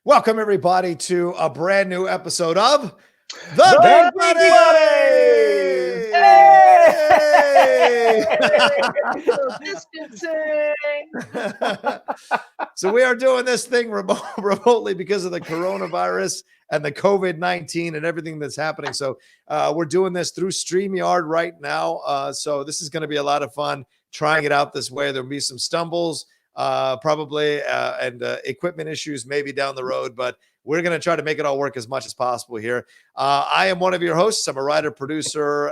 Welcome, everybody, to a brand new episode of The Geek Buddies! So we are doing this thing remotely because of the coronavirus and the COVID-19 and everything that's happening. So we're doing this through StreamYard right now. So this is going to be a lot of fun trying it out this way. There'll be some stumbles, probably, and equipment issues maybe down the road, but we're going to try to make it all work as much as possible here. I am one of your hosts. I'm a writer, producer,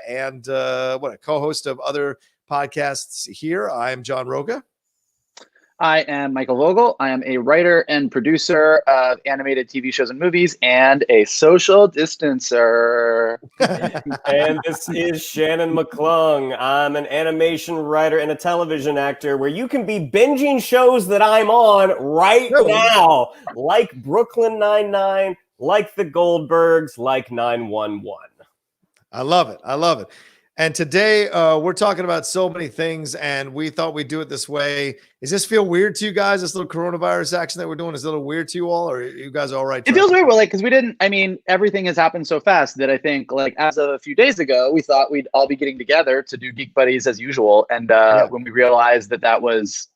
and a co-host of other podcasts here. I am John Rocha. I am Michael Vogel. I am a writer and producer of animated TV shows and movies and a social distancer. And this is Shannon McClung. I'm an animation writer and a television actor where you can be binging shows that I'm on right now, like Brooklyn Nine-Nine, like The Goldbergs, like 911. I love it. I love it. And today we're talking about so many things, and we thought we'd do it this way. Does this feel weird to you guys? This little coronavirus action that we're doing is a little weird to you all, or are you guys all right? It feels weird, because we didn't. I mean, everything has happened so fast that I think, as of a few days ago, we thought we'd all be getting together to do Geek Buddies as usual. And when we realized that was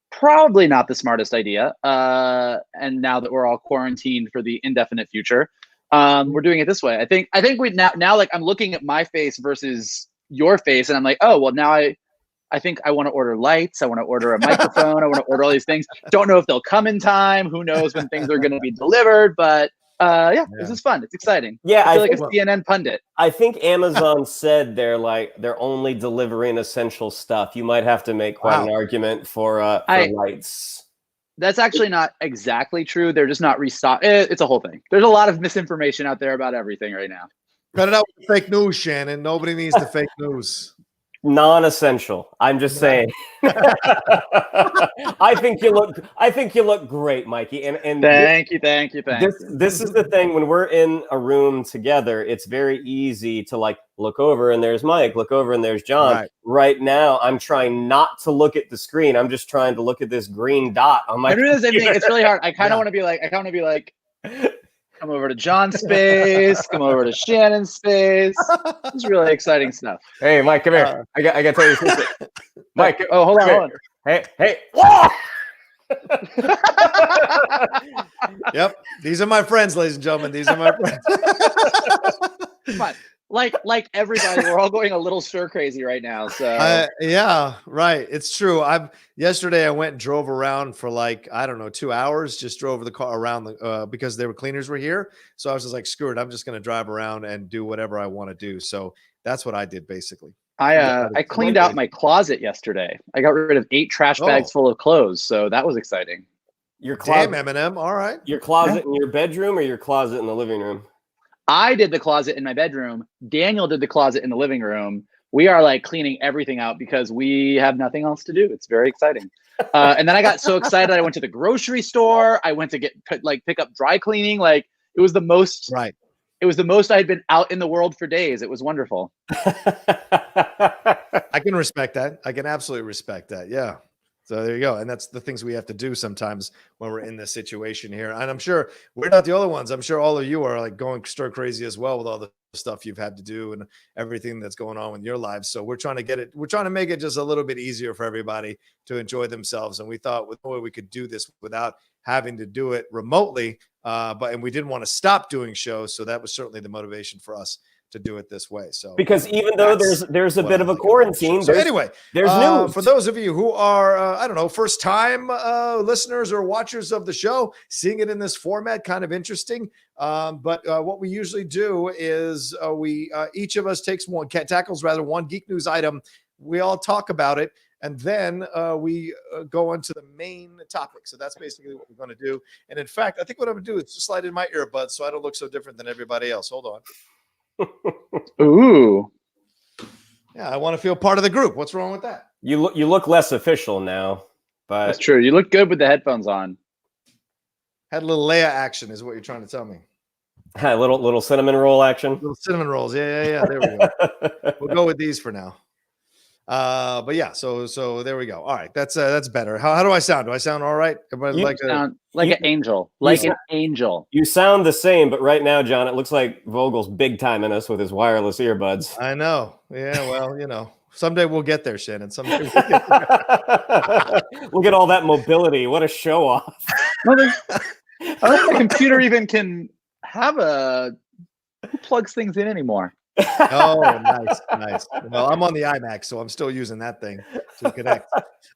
probably not the smartest idea, and now that we're all quarantined for the indefinite future, we're doing it this way. I think we now I'm looking at my face versus your face, and I'm like, oh well, now I think I want to order lights, I want to order a microphone, I want to order all these things. Don't know if they'll come in time. Who knows when things are going to be delivered? But this is fun. It's exciting. Yeah, I feel like a CNN pundit. I think Amazon said they're only delivering essential stuff. You might have to make quite an argument for lights. That's actually not exactly true. They're just not restock. It's a whole thing. There's a lot of misinformation out there about everything right now. Cut it out with the fake news, Shannon. Nobody needs the fake news. Non-essential. I'm just saying. I think you look great, Mikey. And thank you. This is the thing. When we're in a room together, it's very easy to look over and there's Mike, look over and there's John. Right now, I'm trying not to look at the screen. I'm just trying to look at this green dot on my computer. It's really hard. I kind of want to be like, come over to John's space, come over to Shannon's space. It's really exciting stuff. Hey, Mike, come here. I got to tell you something. Mike, hold on. Hey. Yep. These are my friends, ladies and gentlemen. These are my friends. Come on. Like everybody, we're all going a little stir crazy right now. So yeah, right. It's true. Yesterday I went and drove around for 2 hours. Just drove the car around because there were cleaners were here. So I was just like, screw it. I'm just going to drive around and do whatever I want to do. So that's what I did basically. I cleaned out my closet yesterday. I got rid of 8 trash bags full of clothes. So that was exciting. Your closet, damn Eminem. All right. Your closet in your bedroom or your closet in the living room? I did the closet in my bedroom. Daniel did the closet in the living room. We are cleaning everything out because we have nothing else to do. It's very exciting. And then I got so excited. I went to the grocery store. I went to pick up dry cleaning. It was the most. Right. It was the most I had been out in the world for days. It was wonderful. I can respect that. I can absolutely respect that. Yeah. So there you go. And that's the things we have to do sometimes when we're in this situation here. And I'm sure we're not the only ones. I'm sure all of you are going stir crazy as well with all the stuff you've had to do and everything that's going on in your lives. So we're trying to make it just a little bit easier for everybody to enjoy themselves. And we thought with the way we could do this without having to do it remotely. And we didn't want to stop doing shows. So that was certainly the motivation for us to do it this way. So because even though there's a bit of a quarantine, so anyway, there's news. For those of you who are first time listeners or watchers of the show, seeing it in this format kind of interesting. But what we usually do is we each of us tackles one geek news item. We all talk about it. And then we go on to the main topic. So that's basically what we're going to do. And in fact, I think what I'm going to do is just slide in my earbuds so I don't look so different than everybody else. Hold on. Ooh. Yeah, I want to feel part of the group. What's wrong with that? You look less official now, but that's true. You look good with the headphones on. Had a little Leia action, is what you're trying to tell me. Little cinnamon roll action. Little cinnamon rolls. Yeah. There we go. We'll go with these for now. But yeah, so there we go. All right, that's better. How do I sound? Do I sound all right? Everybody You sound like an angel, like an angel. You sound the same, but right now, John, it looks like Vogel's big timing us with his wireless earbuds. I know. Yeah, well, someday we'll get there, Shannon. Someday we'll get there. Look at all that mobility. What a show off. I don't think the computer even can have who plugs things in anymore. Oh, nice. Well, I'm on the iMac, so I'm still using that thing to connect.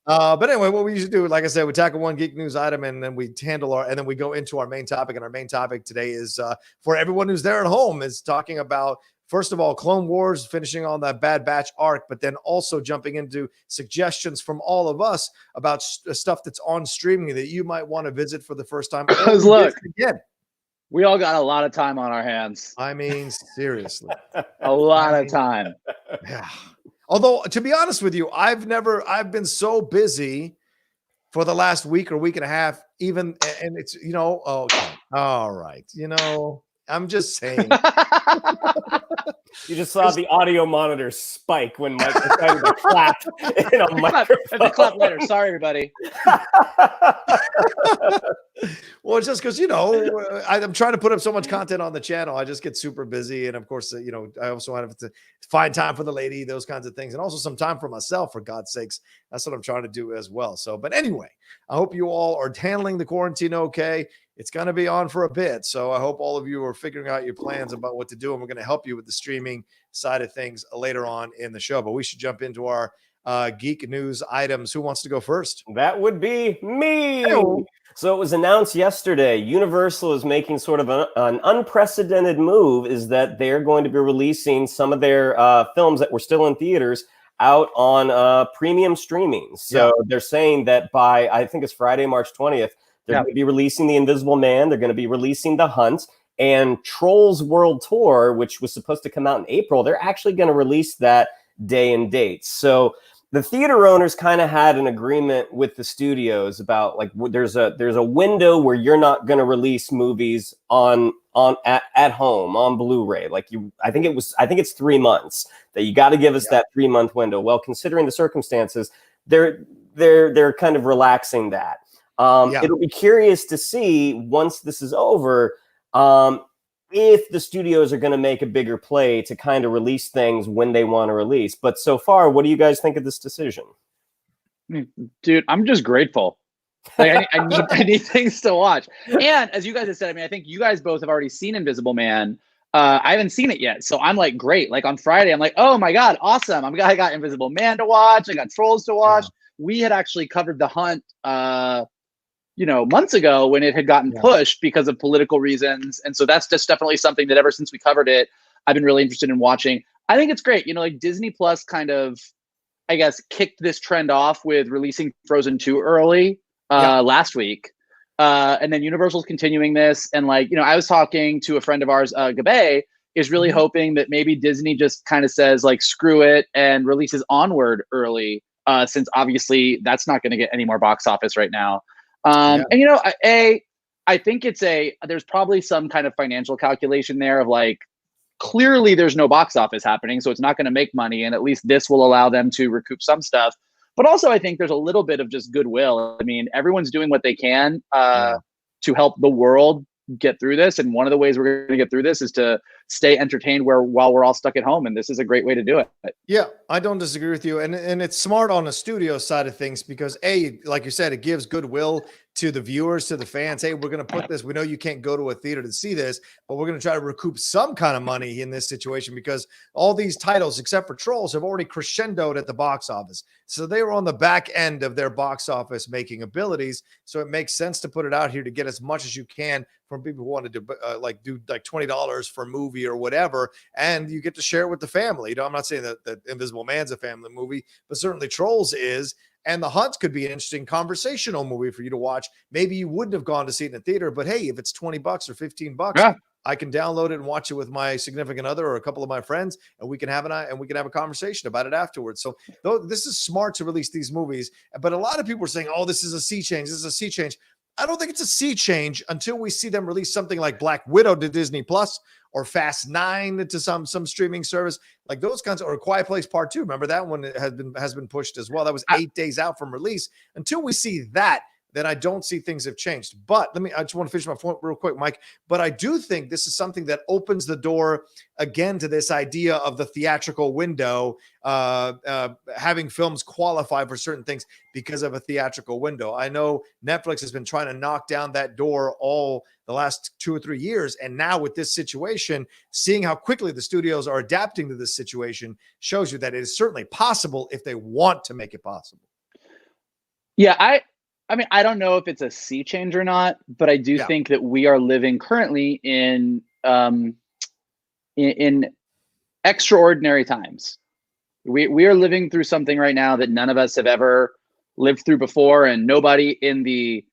But anyway, what we usually do, like I said, we tackle one geek news item and then we and then we go into our main topic. And our main topic today is for everyone who's there at home, is talking about, first of all, Clone Wars, finishing on that Bad Batch arc, but then also jumping into suggestions from all of us about stuff that's on streaming that you might want to visit for the first time. Because look, again, we all got a lot of time on our hands. I mean, seriously. A lot of time. Yeah. Although, to be honest with you, I've been so busy for the last week or week and a half, and it's, okay. All right. I'm just saying. You just saw the audio monitor spike when Mike decided to clap in a microphone. Clap later. Sorry, everybody. Well, it's just because, I'm trying to put up so much content on the channel. I just get super busy. And of course, I also have to find time for the lady, those kinds of things. And also some time for myself, for God's sakes. That's what I'm trying to do as well. So, but anyway, I hope you all are handling the quarantine okay. It's going to be on for a bit. So I hope all of you are figuring out your plans about what to do. And we're going to help you with the streaming side of things later on in the show. But we should jump into our geek news items. Who wants to go first? That would be me. Hello. So it was announced yesterday. Universal is making sort of an unprecedented move, is that they're going to be releasing some of their films that were still in theaters out on premium streaming. So they're saying that by, I think it's Friday, March 20th, they're going to be releasing The Invisible Man. They're going to be releasing The Hunt, and Trolls World Tour, which was supposed to come out in April. They're actually going to release that day and date. So the theater owners kind of had an agreement with the studios about, like, there's a window where you're not going to release movies at home on Blu-ray. I think it's 3 months that you got to give us that 3-month window. Well, considering the circumstances, they're kind of relaxing that. It'll be curious to see once this is over, if the studios are going to make a bigger play to kind of release things when they want to release. But so far, what do you guys think of this decision? Dude, I'm just grateful. I need things to watch. And as you guys have said, I think you guys both have already seen Invisible Man. I haven't seen it yet. So I'm like, great. Like on Friday, I'm like, oh my God, awesome. I got Invisible Man to watch. I got Trolls to watch. Yeah. We had actually covered The Hunt, months ago when it had gotten pushed because of political reasons. And so that's just definitely something that ever since we covered it, I've been really interested in watching. I think it's great. Disney Plus kind of, I guess, kicked this trend off with releasing Frozen 2 early last week. And then Universal's continuing this. And I was talking to a friend of ours, Gabe, is really hoping that maybe Disney just kind of says screw it and releases Onward early, since obviously that's not going to get any more box office right now. And I think there's probably some kind of financial calculation there of clearly there's no box office happening, so it's not going to make money, and at least this will allow them to recoup some stuff. But also I think there's a little bit of just goodwill. I mean, everyone's doing what they can to help the world get through this, and one of the ways we're going to get through this is to stay entertained while we're all stuck at home, and this is a great way to do it. Yeah, I don't disagree with you, and it's smart on the studio side of things because like you said, it gives goodwill to the viewers, to the fans. Hey, we're going to put this. We know you can't go to a theater to see this, but we're going to try to recoup some kind of money in this situation because all these titles, except for Trolls, have already crescendoed at the box office. So they were on the back end of their box office making abilities. So it makes sense to put it out here to get as much as you can from people who want to do do $20 for a movie or whatever, and you get to share it with the family. I'm not saying that Invisible Man's a family movie, but certainly Trolls is. And The Hunt could be an interesting conversational movie for you to watch. Maybe you wouldn't have gone to see it in the theater, but hey, if it's $20 or $15, I can download it and watch it with my significant other or a couple of my friends, and we can have a conversation about it afterwards. So this is smart to release these movies. But a lot of people are saying, "Oh, this is a sea change. This is a sea change." I don't think it's a sea change until we see them release something like Black Widow to Disney Plus or Fast 9 to some streaming service, like those kinds of, or Quiet Place Part 2. Remember that one has been pushed as well. That was 8 days out from release. Until we see that, then I don't see things have changed. But I just want to finish my point real quick, Mike. But I do think this is something that opens the door again to this idea of the theatrical window, having films qualify for certain things because of a theatrical window. I know Netflix has been trying to knock down that door all the last 2 or 3 years. And now with this situation, seeing how quickly the studios are adapting to this situation shows you that it is certainly possible if they want to make it possible. Yeah, I mean, I don't know if it's a sea change or not, but I do think that we are living currently in extraordinary times. We are living through something right now that none of us have ever lived through before, and nobody in the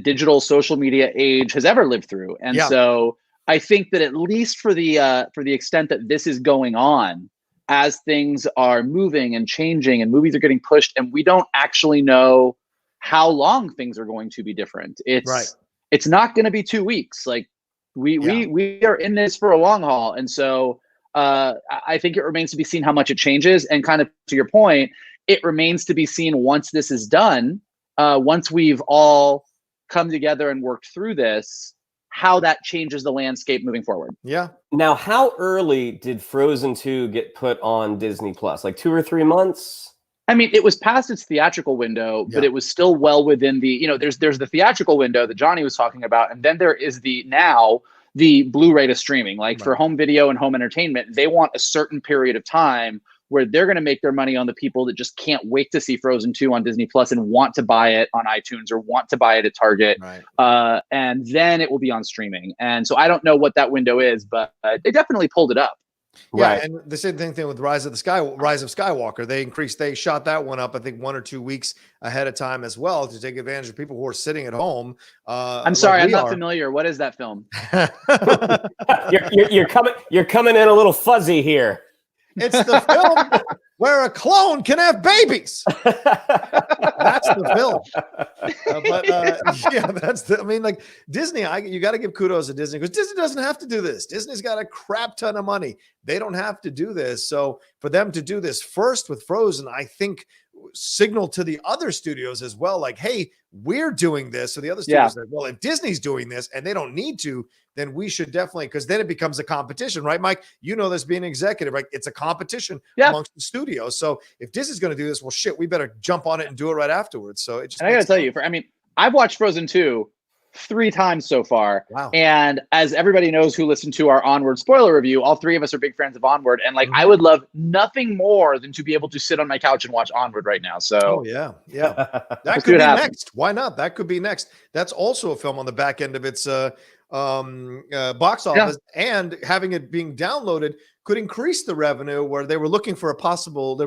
digital social media age has ever lived through. And so I think that at least for the extent that this is going on, as things are moving and changing and movies are getting pushed, and we don't actually know how long things are going to be different. It's not going to be 2 weeks. Like we are in this for a long haul. And so I think it remains to be seen how much it changes. And kind of to your point, it remains to be seen once this is done, once we've all come together and worked through this, how that changes the landscape moving forward. Yeah. Now, how early did Frozen 2 get put on Disney Plus? Like 2 or 3 months? I mean, it was past its theatrical window, but it was still well within the, there's the theatrical window that Johnny was talking about. And then there is the Blu-ray to streaming, like for home video and home entertainment, they want a certain period of time where they're going to make their money on the people that just can't wait to see Frozen 2 on Disney Plus and want to buy it on iTunes or want to buy it at Target. And then it will be on streaming. And so I don't know what that window is, but they definitely pulled it up. Yeah, and the same thing with Rise of Skywalker. They shot that one up, I think 1 or 2 weeks ahead of time as well to take advantage of people who are sitting at home. I'm sorry, I'm not familiar. What is that film? You're coming in a little fuzzy here. It's the film where a clone can have babies. That's the film. I mean, like Disney, you got to give kudos to Disney because Disney doesn't have to do this. Disney's got a crap ton of money. They don't have to do this. So for them to do this first with Frozen, I think signal to the other studios as well, like, hey, we're doing this. So the other studios like, well, if Disney's doing this and they don't need to, then we should definitely, because then it becomes a competition, right, Mike? You know this being an executive, right? It's a competition amongst the studios. So if Disney's going to do this, well, shit, we better jump on it and do it right afterwards. So it just I got to tell you, I've watched Frozen 2 3 times so far. Wow. And as everybody knows who listened to our Onward spoiler review, all 3 of us are big fans of Onward. And like, I would love nothing more than to be able to sit on my couch and watch Onward right now. So that could be next. Why not? That could be next. That's also a film on the back end of its box office, and having it being downloaded could increase the revenue where they were looking at a possible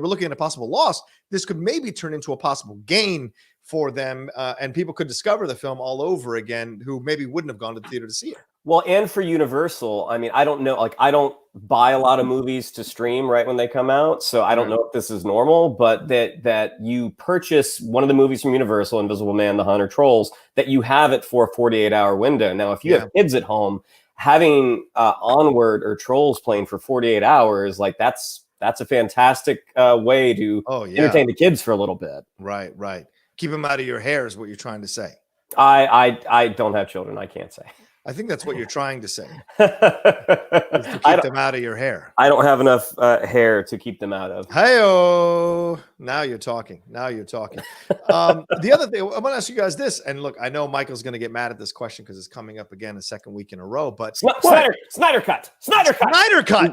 loss. This could maybe turn into a possible gain for them, and people could discover the film all over again who maybe wouldn't have gone to the theater to see it. Well, and for Universal, I mean, I don't know, like I don't buy a lot of movies to stream right when they come out, so I don't know if this is normal, but that you purchase one of the movies from Universal, Invisible Man, The Hunt, or Trolls, that you have it for a 48-hour window. Now, if you have kids at home, having Onward or Trolls playing for 48 hours, like that's a fantastic way to entertain the kids for a little bit. Right. Keep them out of your hair is what you're trying to say. I don't have children. I can't say. I think that's what you're trying to say. To keep them out of your hair. I don't have enough hair to keep them out of. Hey-oh. Now you're talking. The other thing, I'm going to ask you guys this. And look, I know Michael's going to get mad at this question because it's coming up again a second week in a row. But Snyder cut. Is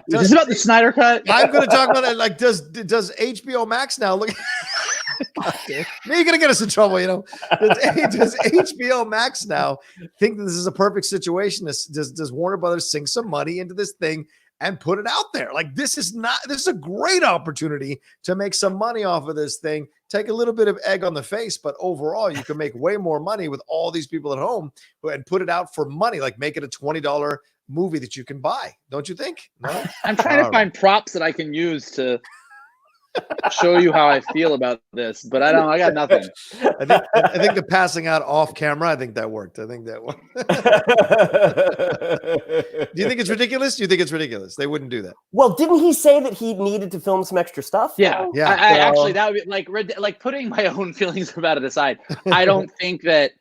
this about the Snyder cut? I'm going to talk about it. Like, does HBO Max now look? You're going to get us in trouble, you know. Does HBO Max now think that this is a perfect situation? Does Warner Brothers sink some money into this thing and put it out there? Like, this is a great opportunity to make some money off of this thing. Take a little bit of egg on the face, but overall, you can make way more money with all these people at home and put it out for money. Like, make it a $20 movie that you can buy. Don't you think? No? I'm trying to find props that I can use to show you how I feel about this, but I got nothing. I think the passing out off camera, I think that worked. I think that worked. Do you think it's ridiculous? Do you think it's ridiculous? They wouldn't do that. Well, didn't he say that he needed to film some extra stuff? Yeah, though? Yeah. I actually, that would be like putting my own feelings about it aside. I don't think that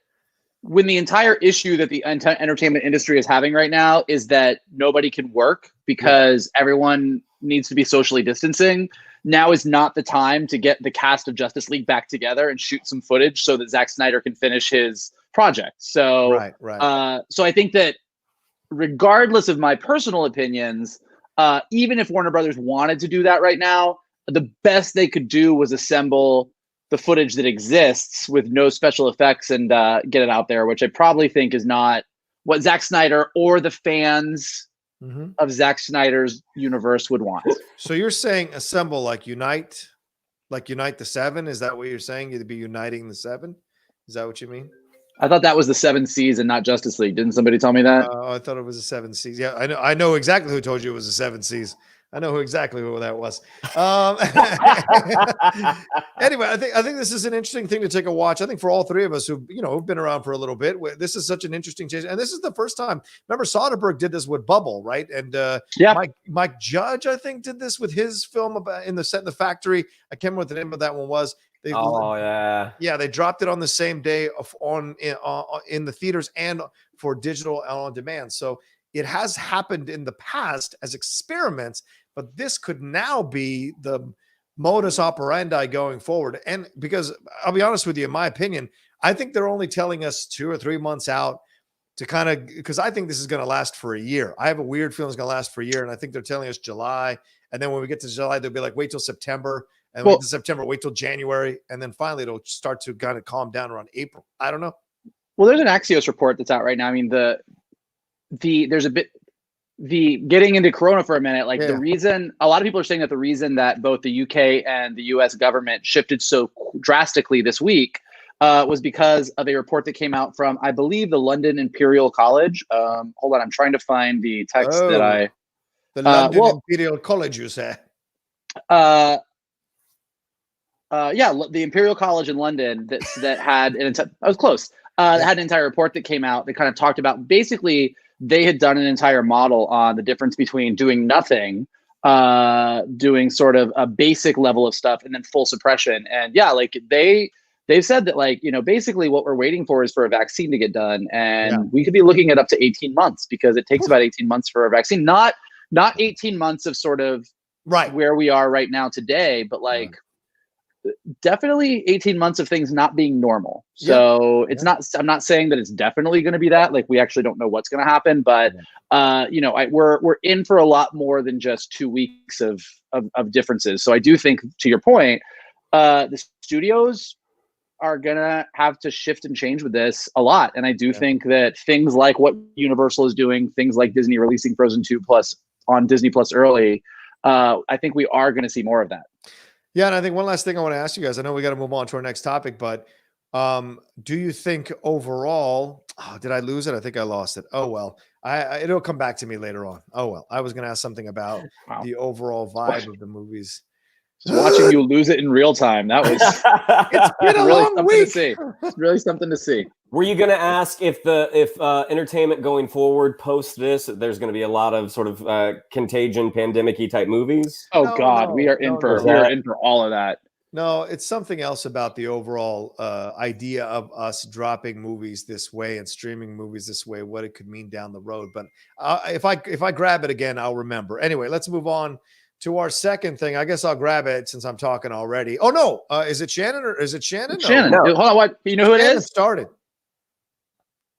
when the entire issue that the entertainment industry is having right now is that nobody can work because everyone needs to be socially distancing. Now is not the time to get the cast of Justice League back together and shoot some footage so that Zack Snyder can finish his project. So, so I think that regardless of my personal opinions, even if Warner Brothers wanted to do that right now, the best they could do was assemble the footage that exists with no special effects and get it out there, which I probably think is not what Zack Snyder or the fans of Zack Snyder's universe would want. So you're saying assemble like unite the seven? Is that what you're saying? You'd be uniting the seven? Is that what you mean? I thought that was the 7 Seas and not Justice League. Didn't somebody tell me that? I thought it was the 7 Seas. Yeah, I know exactly who told you it was the 7 Seas. I know exactly who that was. Anyway, I think this is an interesting thing to take a watch. I think for all three of us who've been around for a little bit, this is such an interesting change. And this is the first time. Remember, Soderbergh did this with Bubble, right? And Mike Judge, I think, did this with his film about in the set in the factory. I can't remember what the name of that one was. They dropped it on the same day in the theaters and for digital and on demand. So it has happened in the past as experiments, but this could now be the modus operandi going forward. And because I'll be honest with you, in my opinion, I think they're only telling us 2 or 3 months out to because I think this is going to last for a year. I have a weird feeling it's going to last for a year. And I think they're telling us July. And then when we get to July, they'll be like, wait till September. And wait till September, wait till January. And then finally it'll start to kind of calm down around April. I don't know. Well, there's an Axios report that's out right now. I mean, there's a bit getting into Corona for a minute. Like the reason a lot of people are saying that the reason that both the UK and the US government shifted so drastically this week was because of a report that came out from, I believe, the London Imperial College. Hold on, I'm trying to find the text the London Imperial College, you say? The Imperial College in London that had I was close. Had an entire report that came out that kind of talked about basically they had done an entire model on the difference between doing nothing, doing sort of a basic level of stuff, and then full suppression. And they've said that basically what we're waiting for is for a vaccine to get done, and we could be looking at up to 18 months because it takes about 18 months for a vaccine. Not 18 months of sort of where we are right now today, but definitely 18 months of things not being normal. So it's not, I'm not saying that it's definitely going to be that, like, we actually don't know what's going to happen, but we're in for a lot more than just 2 weeks of differences. So I do think, to your point, the studios are going to have to shift and change with this a lot. And I do think that things like what Universal is doing, things like Disney releasing Frozen 2 Plus on Disney Plus early, I think we are going to see more of that. Yeah, and I think one last thing I want to ask you guys, I know we got to move on to our next topic, but do you think overall, did I lose it? I think I lost it. Oh, well, it'll come back to me later on. Oh, well, I was going to ask something about the overall vibe of the movies. Just watching you lose it in real time. That was it's been a really long something week. To see. It's really something to see. Were you going to ask if entertainment going forward post this, there's going to be a lot of sort of contagion, pandemic-y type movies? Oh God, we are in for all of that. No, it's something else about the overall idea of us dropping movies this way and streaming movies this way, what it could mean down the road. But if I grab it again, I'll remember. Anyway, let's move on to our second thing. I guess I'll grab it since I'm talking already. Oh no, is it Shannon or is it Shannon? No. Shannon. No. Hold on, what? You know who it is? Started.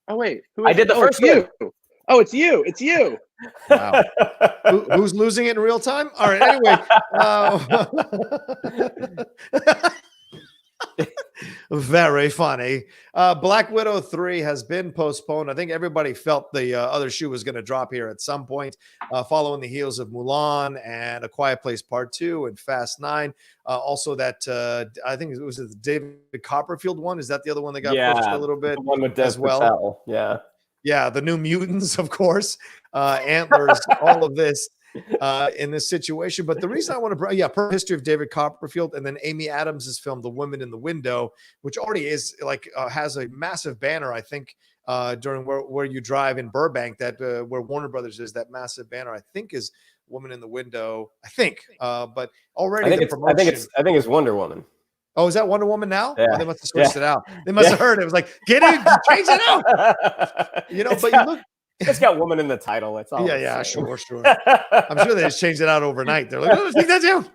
Oh wait, I did the first one. Oh, it's you. It's you. Wow. Who's losing it in real time? All right. Anyway. Very funny. Black Widow 3 has been postponed. I think everybody felt the other shoe was going to drop here at some point, following the heels of Mulan and A Quiet Place Part 2 and Fast 9. Also that I think it was the David Copperfield one. Is that the other one that got pushed a little bit? The one with as well. Yeah. Yeah, the New Mutants, of course, Antlers, all of this. in this situation. But the reason I want to bring, per history of David Copperfield, and then Amy Adams' film, The Woman in the Window, which already is like has a massive banner, I think, during where you drive in Burbank, that where Warner Brothers is, that massive banner, I think is Woman in the Window, I think. But already I think it's Wonder Woman. Oh, is that Wonder Woman now? Yeah. Oh, they must have switched it out. They must have heard it. It was like, get it, change it out. You know, but you look. It's got woman in the title. It's all. Yeah, sure. I'm sure they just changed it out overnight. They're like, oh, take that down.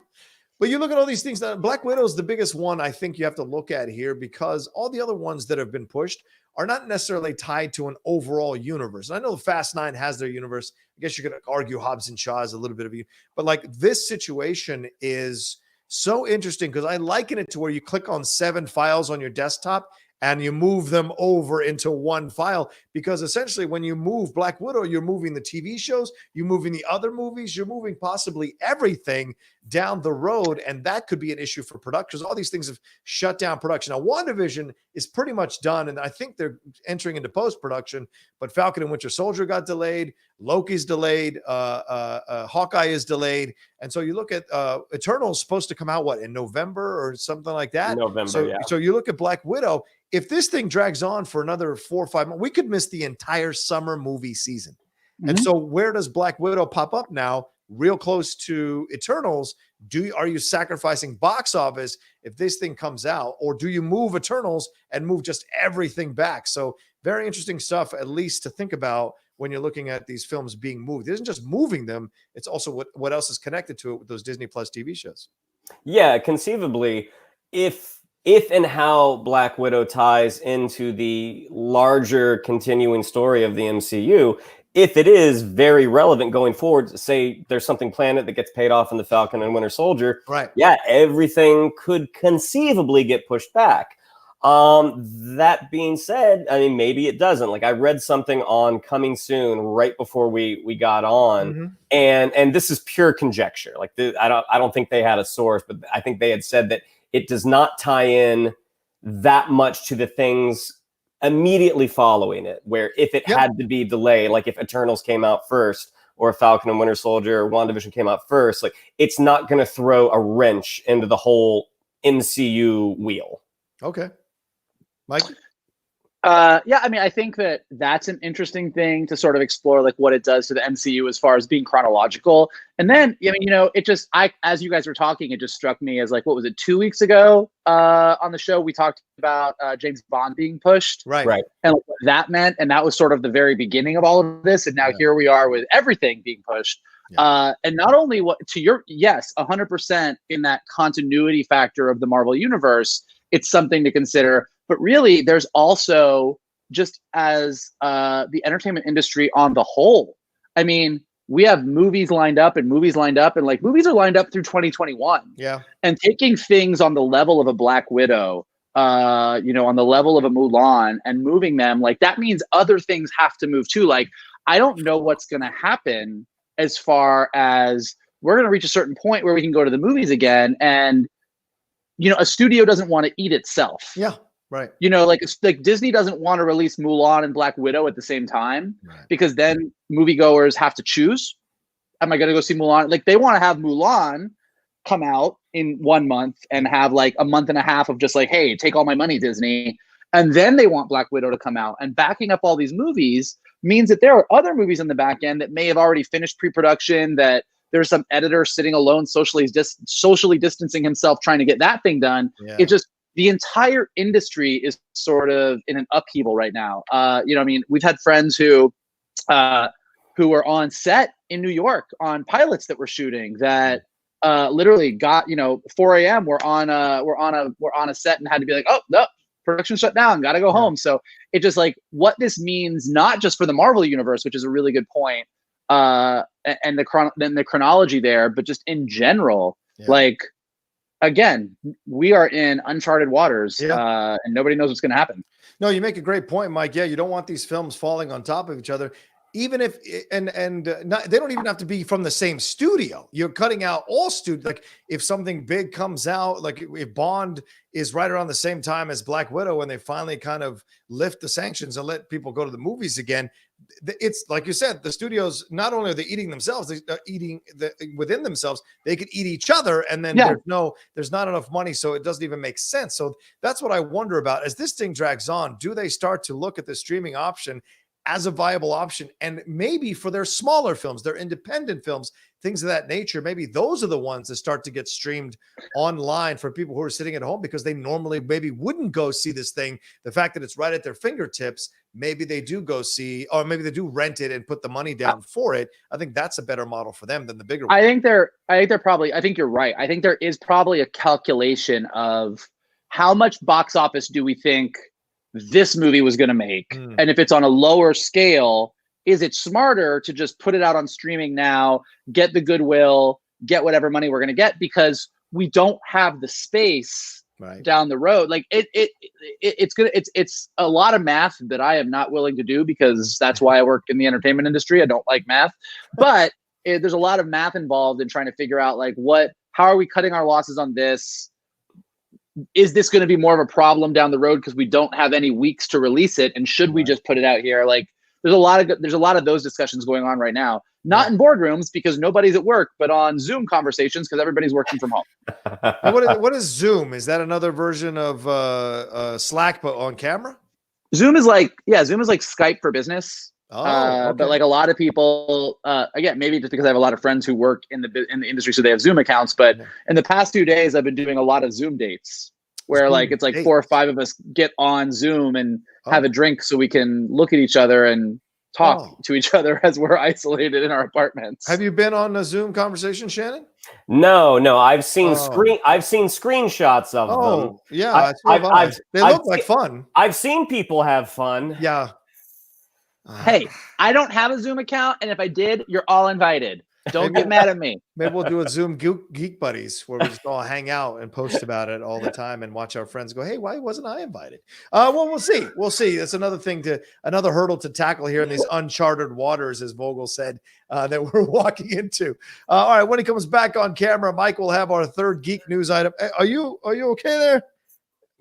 But you look at all these things. Black Widow is the biggest one I think you have to look at here, because all the other ones that have been pushed are not necessarily tied to an overall universe. And I know Fast 9 has their universe. I guess you could argue Hobbs and Shaw is a little bit of you, but like this situation is so interesting because I liken it to where you click on 7 files on your desktop and you move them over into one file, because essentially when you move Black Widow, you're moving the TV shows, you're moving the other movies, you're moving possibly everything down the road. And that could be an issue for production, because all these things have shut down production. Now, WandaVision is pretty much done, and I think they're entering into post-production, but Falcon and Winter Soldier got delayed, Loki's delayed, Hawkeye is delayed. And so you look at Eternal's supposed to come out, what, in November or something like that? November, So you look at Black Widow, if this thing drags on for another 4 or 5 months, we could miss the entire summer movie season. Mm-hmm. And so where does Black Widow pop up now? Real close to Eternals. Are you sacrificing box office if this thing comes out, or do you move Eternals and move just everything back? So very interesting stuff, at least to think about when you're looking at these films being moved. It isn't just moving them, it's also what else is connected to it with those Disney Plus TV shows. Yeah, conceivably, if and how Black Widow ties into the larger continuing story of the MCU, if it is very relevant going forward, say there's something planned that gets paid off in the Falcon and Winter Soldier, right? Yeah, everything could conceivably get pushed back. That being said, I mean, maybe it doesn't. Like, I read something on Coming Soon right before we got on, mm-hmm. and this is pure conjecture. Like, I don't think they had a source, but I think they had said that it does not tie in that much to the things immediately following it, where if it had to be delayed, like if Eternals came out first, or Falcon and Winter Soldier or WandaVision came out first, like, it's not going to throw a wrench into the whole MCU wheel. Okay. Mike? Yeah, I mean, I think that's an interesting thing to sort of explore, like what it does to the MCU as far as being chronological. And then, I mean, you know, as you guys were talking, it just struck me as like, what was it, 2 weeks ago on the show, we talked about James Bond being pushed. Right. And what that meant. And that was sort of the very beginning of all of this. And now here we are with everything being pushed. Yeah. And not only 100% in that continuity factor of the Marvel Universe, it's something to consider. But really, there's also, just as the entertainment industry on the whole, I mean, we have movies lined up, and movies are lined up through 2021. Yeah. And taking things on the level of a Black Widow, on the level of a Mulan, and moving them, like, that means other things have to move too. Like, I don't know what's going to happen as far as we're going to reach a certain point where we can go to the movies again, and, you know, a studio doesn't want to eat itself. Yeah. Right. You know, like Disney doesn't want to release Mulan and Black Widow at the same time, because then moviegoers have to choose. Am I going to go see Mulan? Like, they want to have Mulan come out in 1 month and have like a month and a half of just like, hey, take all my money, Disney. And then they want Black Widow to come out. And backing up all these movies means that there are other movies in the back end that may have already finished pre-production, that there's some editor sitting alone, socially distancing himself, trying to get that thing done. Yeah. It just, the entire industry is sort of in an upheaval right now. I mean, we've had friends who were on set in New York on pilots that we're shooting that literally got, 4 a.m. We're on a set and had to be like, oh no, production shut down, got to go home. So it just, like, what this means, not just for the Marvel universe, which is a really good point, and the chronology there, but just in general, like, again, we are in uncharted waters, and nobody knows what's going to happen. No, you make a great point, Mike. Yeah, you don't want these films falling on top of each other. even if not, they don't even have to be from the same studio. You're cutting out all studio. Like if something big comes out, like if Bond is right around the same time as Black Widow, and they finally kind of lift the sanctions and let people go to the movies again, it's like you said, the studios not only are they eating themselves, they're eating within themselves. They could eat each other, and then there's not enough money, so it doesn't even make sense. So that's what I wonder about as this thing drags on. Do they start to look at the streaming option as a viable option, and maybe for their smaller films, their independent films, things of that nature, maybe those are the ones that start to get streamed online for people who are sitting at home because they normally maybe wouldn't go see this thing. The fact that it's right at their fingertips, maybe they do go see, or maybe they do rent it and put the money down for it. I think that's a better model for them than the bigger one. I think you're right. I think there is probably a calculation of how much box office do we think this movie was going to make. And if it's on a lower scale, is it smarter to just put it out on streaming now, get the goodwill, get whatever money we're going to get, because we don't have the space down the road. Like it's a lot of math that I am not willing to do, because that's why I work in the entertainment industry. I don't like math, but there's a lot of math involved in trying to figure out like how are we cutting our losses on this? Is this going to be more of a problem down the road because we don't have any weeks to release it? And should we just put it out here? Like there's a lot of those discussions going on right now, not in boardrooms because nobody's at work, but on Zoom conversations because everybody's working from home. What is Zoom? Is that another version of Slack, but on camera? Zoom is like Skype for business. Okay. But like a lot of people, again, maybe just because I have a lot of friends who work in the industry, so they have Zoom accounts. But in the past 2 days, I've been doing a lot of Zoom dates where it's like 4 or 5 of us get on Zoom and have a drink so we can look at each other and talk to each other as we're isolated in our apartments. Have you been on a Zoom conversation, Shannon? No. I've seen screenshots of them. Yeah, they look like fun. I've seen people have fun. Yeah. Hey, I don't have a Zoom account, and if I did, you're all invited. Don't get mad at me. Maybe we'll do a Zoom Geek Buddies where we just all hang out and post about it all the time and watch our friends go, hey, why wasn't I invited? Well, we'll see. We'll see. That's another hurdle to tackle here in these uncharted waters, as Vogel said, that we're walking into. All right, when he comes back on camera, Mike will have our third Geek news item. Are you okay there,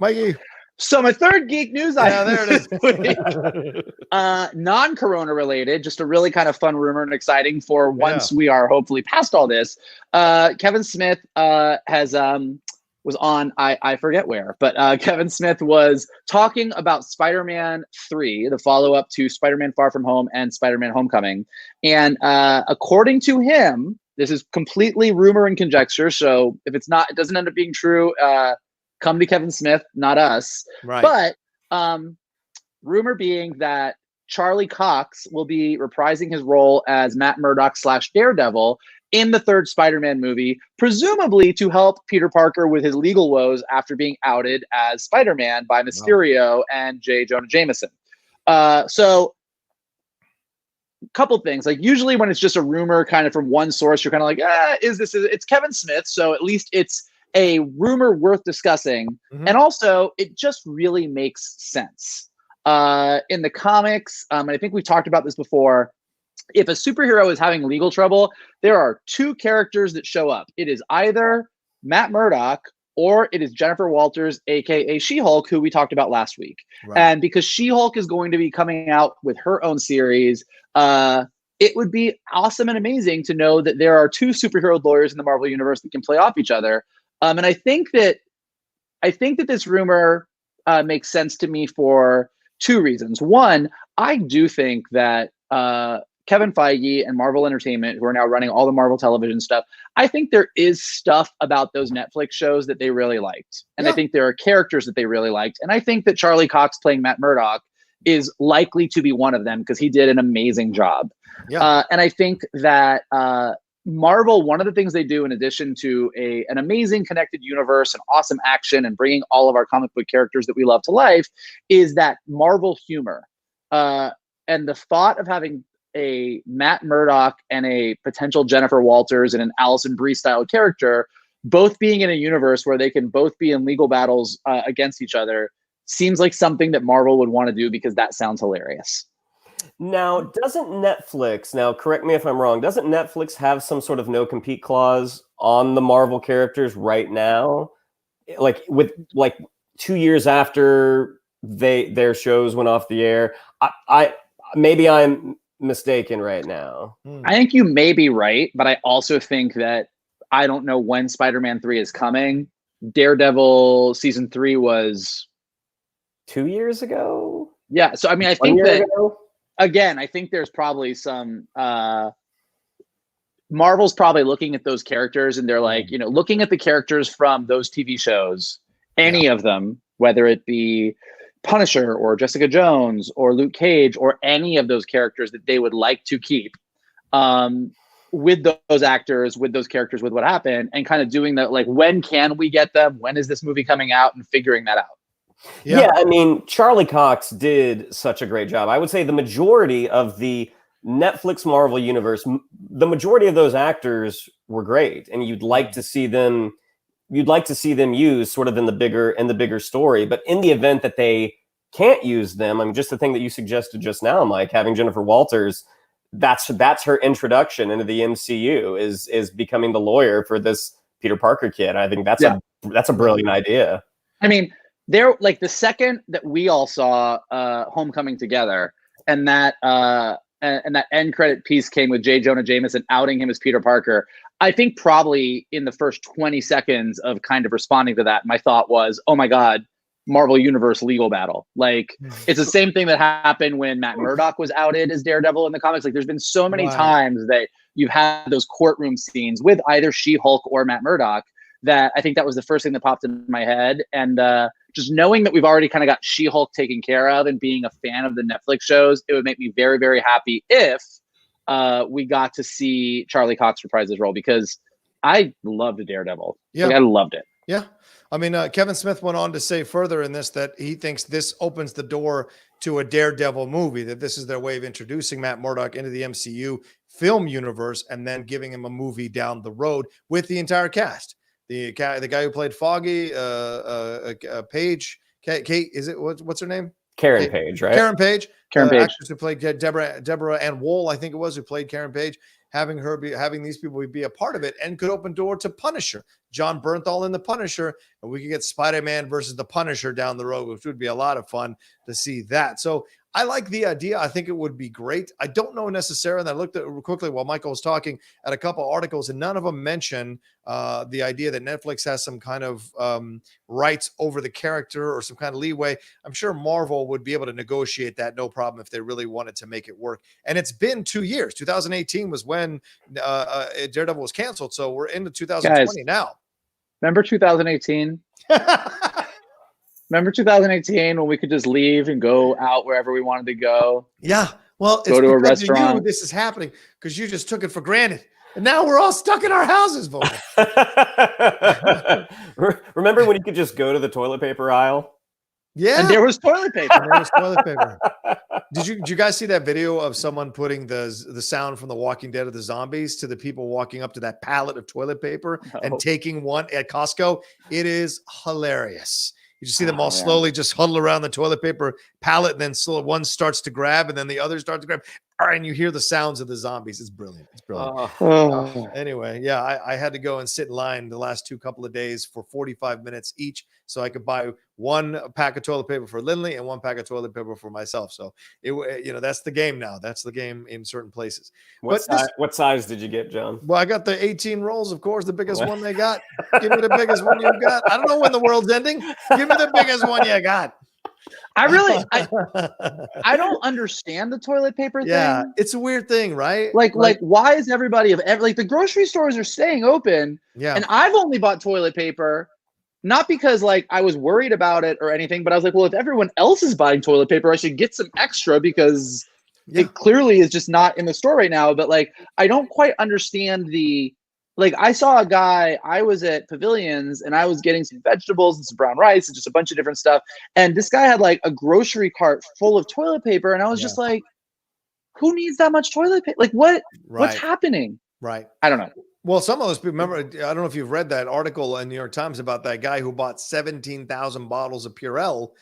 Mikey? So my third Geek news item, there it is. Non-corona related, just a really kind of fun rumor and exciting for once we are hopefully past all this. Kevin Smith was on, I forget where, but Kevin Smith was talking about Spider-Man 3, the follow-up to Spider-Man Far From Home and Spider-Man Homecoming. And according to him, this is completely rumor and conjecture. So if it doesn't end up being true, come to Kevin Smith, not us. Right. But rumor being that Charlie Cox will be reprising his role as Matt Murdock / Daredevil in the third Spider-Man movie, presumably to help Peter Parker with his legal woes after being outed as Spider-Man by Mysterio and J. Jonah Jameson. So a couple things. Like usually when it's just a rumor kind of from one source, you're kind of like, it's Kevin Smith, so at least it's a rumor worth discussing. And also it just really makes sense. In the comics, and I think we've talked about this before, if a superhero is having legal trouble, there are 2 characters that show up. It is either Matt Murdock or it is Jennifer Walters, aka She-Hulk, who we talked about last week. Right. And because She-Hulk is going to be coming out with her own series, it would be awesome and amazing to know that there are 2 superhero lawyers in the Marvel universe that can play off each other. And I think that this rumor makes sense to me for 2 reasons. One, I do think that Kevin Feige and Marvel Entertainment, who are now running all the Marvel television stuff, I think there is stuff about those Netflix shows that they really liked. And I think there are characters that they really liked. And I think that Charlie Cox playing Matt Murdock is likely to be one of them because he did an amazing job. And I think that Marvel, one of the things they do in addition to an amazing connected universe and awesome action and bringing all of our comic book characters that we love to life is that Marvel humor. And the thought of having a Matt Murdock and a potential Jennifer Walters and an Alison Brie style character, both being in a universe where they can both be in legal battles against each other, seems like something that Marvel would want to do because that sounds hilarious. Now, doesn't Netflix, now correct me if I'm wrong, doesn't Netflix have some sort of no compete clause on the Marvel characters right now? Like with 2 years after their shows went off the air. I maybe I'm mistaken right now. I think you may be right, but I also think that I don't know when Spider-Man 3 is coming. Daredevil season 3 was 2 years ago. Yeah, so I mean, I 1 think year that ago? again, I think there's probably some Marvel's probably looking at those characters and they're like, you know, looking at the characters from those TV shows, any of them, whether it be Punisher or Jessica Jones or Luke Cage or any of those characters that they would like to keep with those actors, with those characters, with what happened, and kind of doing that, like, when can we get them? When is this movie coming out? And figuring that out. Yeah, I mean, Charlie Cox did such a great job. I would say the majority of the Netflix Marvel universe, the majority of those actors were great, and you'd like to see them used sort of in the bigger story. But in the event that they can't use them, I mean, just the thing that you suggested just now, Mike, having Jennifer Walters, that's her introduction into the MCU is becoming the lawyer for this Peter Parker kid. I think that's a brilliant idea. I mean, there, like, the second that we all saw Homecoming together, and that end credit piece came with J. Jonah Jameson outing him as Peter Parker, I think probably in the first 20 seconds of kind of responding to that, my thought was, oh my God, Marvel Universe legal battle. Like, it's the same thing that happened when Matt Murdock was outed as Daredevil in the comics. Like, there's been so many times that you've had those courtroom scenes with either She-Hulk or Matt Murdock that I think that was the first thing that popped in my head. And just knowing that we've already kind of got She-Hulk taken care of and being a fan of the Netflix shows, it would make me very, very happy if we got to see Charlie Cox reprise his role, because I loved Daredevil. Yeah. Like, I loved it. Yeah. I mean, Kevin Smith went on to say further in this that he thinks this opens the door to a Daredevil movie, that this is their way of introducing Matt Murdock into the MCU film universe and then giving him a movie down the road with the entire cast. The guy who played Foggy, Paige, Kate, is it, what's her name? Karen Page, right? Karen Page. Karen Page. Actress who played Deborah Ann Woll, I think it was, who played Karen Page. Having these people be a part of it and could open door to Punisher, John Bernthal in the Punisher, and we could get Spider-Man versus the Punisher down the road, which would be a lot of fun to see that. So I like the idea. I think it would be great. I don't know necessarily, and I looked at it quickly while Michael was talking at a couple articles, and none of them mention the idea that Netflix has some kind of rights over the character or some kind of leeway. I'm sure Marvel would be able to negotiate that, no problem, if they really wanted to make it work. And it's been 2 years. 2018 was when Daredevil was canceled, so we're into 2020 now. Remember 2018? Remember 2018 when we could just leave and go out wherever we wanted to go? Yeah. Well, go to a restaurant. You, this is happening because you just took it for granted. And now we're all stuck in our houses, Vogel. Remember when you could just go to the toilet paper aisle? Yeah. And there was toilet paper. Did you guys see that video of someone putting the sound from The Walking Dead of the zombies to the people walking up to that pallet of toilet paper and taking one at Costco? It is hilarious. You just see them all slowly just huddle around the toilet paper pallet, and then one starts to grab, and then the other starts to grab, and you hear the sounds of the zombies. It's brilliant. It's brilliant. Anyway, yeah, I had to go and sit in line the last couple of days for 45 minutes each, so I could buy one pack of toilet paper for Lindley and one pack of toilet paper for myself. So that's the game now. That's the game in certain places. What size did you get, John? Well, I got the 18 rolls, of course, the biggest one they got. Give me the biggest one you got. I don't know when the world's ending. Give me the biggest one you got. I don't understand the toilet paper thing. Yeah, it's a weird thing, right? Like why is everybody like the grocery stores are staying open? Yeah, and I've only bought toilet paper. Not because like I was worried about it or anything, but I was like, well, if everyone else is buying toilet paper, I should get some extra because it clearly is just not in the store right now. But like, I don't quite understand I saw a guy, I was at Pavilions and I was getting some vegetables and some brown rice and just a bunch of different stuff. And this guy had like a grocery cart full of toilet paper. And I was just like, who needs that much toilet paper? Like what's happening? Right. I don't know. Well, some of those people, remember, I don't know if you've read that article in New York Times about that guy who bought 17,000 bottles of Purell.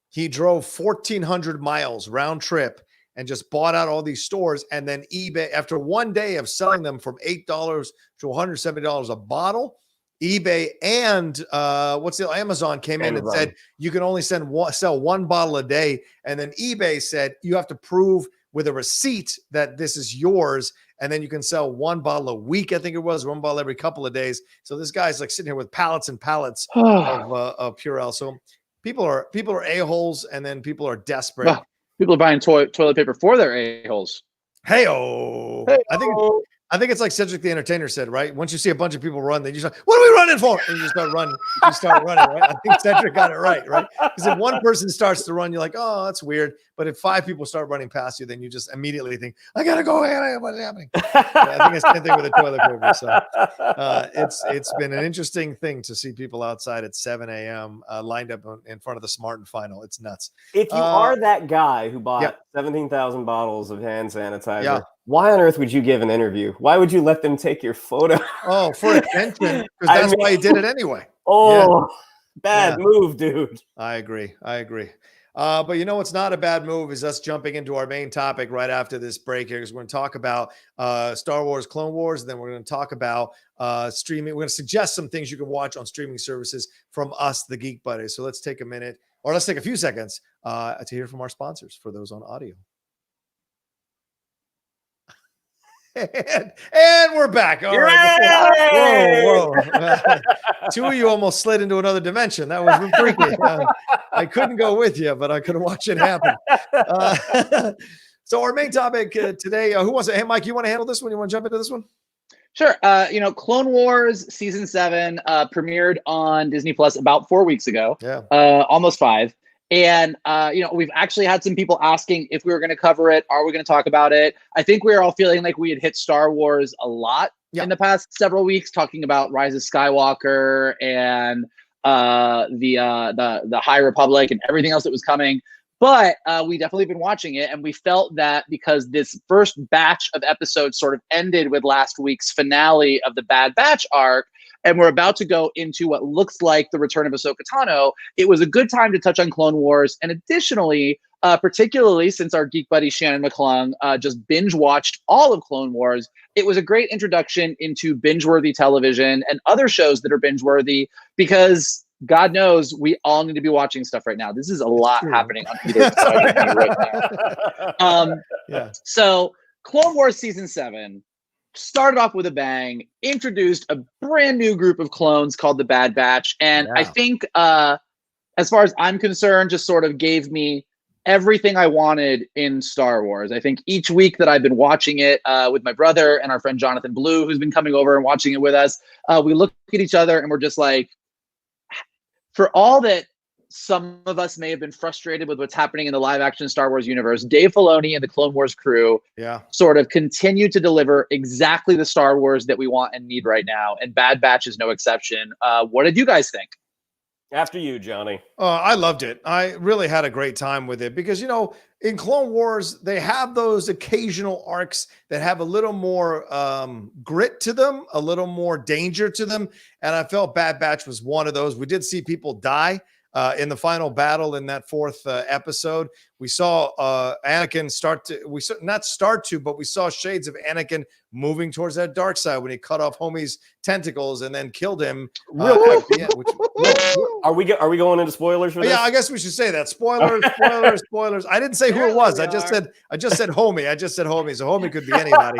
He drove 1,400 miles round trip and just bought out all these stores. And then eBay, after one day of selling them from $8 to $170 a bottle, eBay and Amazon came in and said you can only sell one bottle a day. And then eBay said you have to prove with a receipt that this is yours, and then you can sell one bottle a week. I think it was one bottle every couple of days. So this guy's like sitting here with pallets and pallets of Purell. So people are a-holes, and then people are desperate. Well, people are buying toilet paper for their a-holes. Hey-oh. I think it's like Cedric the Entertainer said, right? Once you see a bunch of people run, they just like, what are we running for? And you start running. Right? I think Cedric got it right? Because if one person starts to run, you're like, oh, that's weird. But if 5 people start running past you, then you just immediately think, I gotta go. What's happening? I think it's the same thing with the toilet paper. So it's been an interesting thing to see people outside at 7 a.m. Lined up in front of the Smart and Final. It's nuts. If you are that guy who bought 17,000 bottles of hand sanitizer, why on earth would you give an interview? Why would you let them take your photo? Oh, for attention, because that's why you did it anyway. Bad move, dude. I agree. But you know what's not a bad move is us jumping into our main topic right after this break here, because we're going to talk about Star Wars Clone Wars, and then we're going to talk about streaming. We're going to suggest some things you can watch on streaming services from us, the Geek Buddies. So let's take a minute, or let's take a few seconds to hear from our sponsors for those on audio. And we're back. All right. Whoa. 2 of you almost slid into another dimension. That was freaky. I couldn't go with you, but I could watch it happen. So our main topic today, who wants to, hey, Mike, you want to handle this one? You want to jump into this one? Sure. Clone Wars season 7 premiered on Disney Plus about 4 weeks ago. Yeah. Almost 5. And, we've actually had some people asking if we were going to cover it. Are we going to talk about it? I think we were all feeling like we had hit Star Wars a lot in the past several weeks, talking about Rise of Skywalker and the High Republic and everything else that was coming. But we definitely been watching it, and we felt that because this first batch of episodes sort of ended with last week's finale of the Bad Batch arc, and we're about to go into what looks like the return of Ahsoka Tano, it was a good time to touch on Clone Wars. And additionally, particularly since our geek buddy Shannon McClung just binge watched all of Clone Wars, it was a great introduction into binge-worthy television and other shows that are binge-worthy, because God knows we all need to be watching stuff right now. This is a lot happening on Peter's side of me right now. So Clone Wars season 7 started off with a bang, introduced a brand new group of clones called the Bad Batch. And I think, as far as I'm concerned, just sort of gave me everything I wanted in Star Wars. I think each week that I've been watching it with my brother and our friend Jonathan Blue, who's been coming over and watching it with us, we look at each other and we're just like, for all that some of us may have been frustrated with what's happening in the live action Star Wars universe, Dave Filoni and the Clone Wars crew sort of continue to deliver exactly the Star Wars that we want and need right now. And Bad Batch is no exception. What did you guys think? After you, Johnny. I loved it. I really had a great time with it because, in Clone Wars, they have those occasional arcs that have a little more grit to them, a little more danger to them. And I felt Bad Batch was one of those. We did see people die in the final battle in that 4th episode. We saw Anakin but we saw shades of Anakin moving towards that dark side when he cut off Homie's tentacles and then killed him. Are we going into spoilers for this? Yeah, I guess we should say that. Spoilers. I didn't say who it was. I just said Homie. So Homie could be anybody.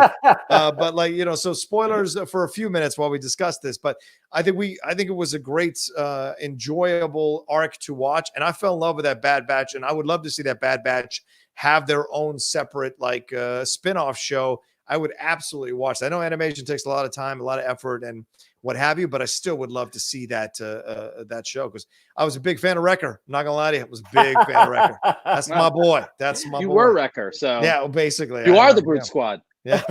But so spoilers for a few minutes while we discuss this. But I think it was a great, enjoyable arc to watch, and I fell in love with that Bad Batch, and I would love to see that Bad Batch have their own separate spin-off show. I would absolutely watch that. I know animation takes a lot of time, a lot of effort, and what have you, but I still would love to see that show because I was a big fan of Wrecker. I'm not gonna lie to you, I was a big fan of Wrecker. That's my boy. You were Wrecker, so yeah, well, basically you are the Brute Squad. Yeah.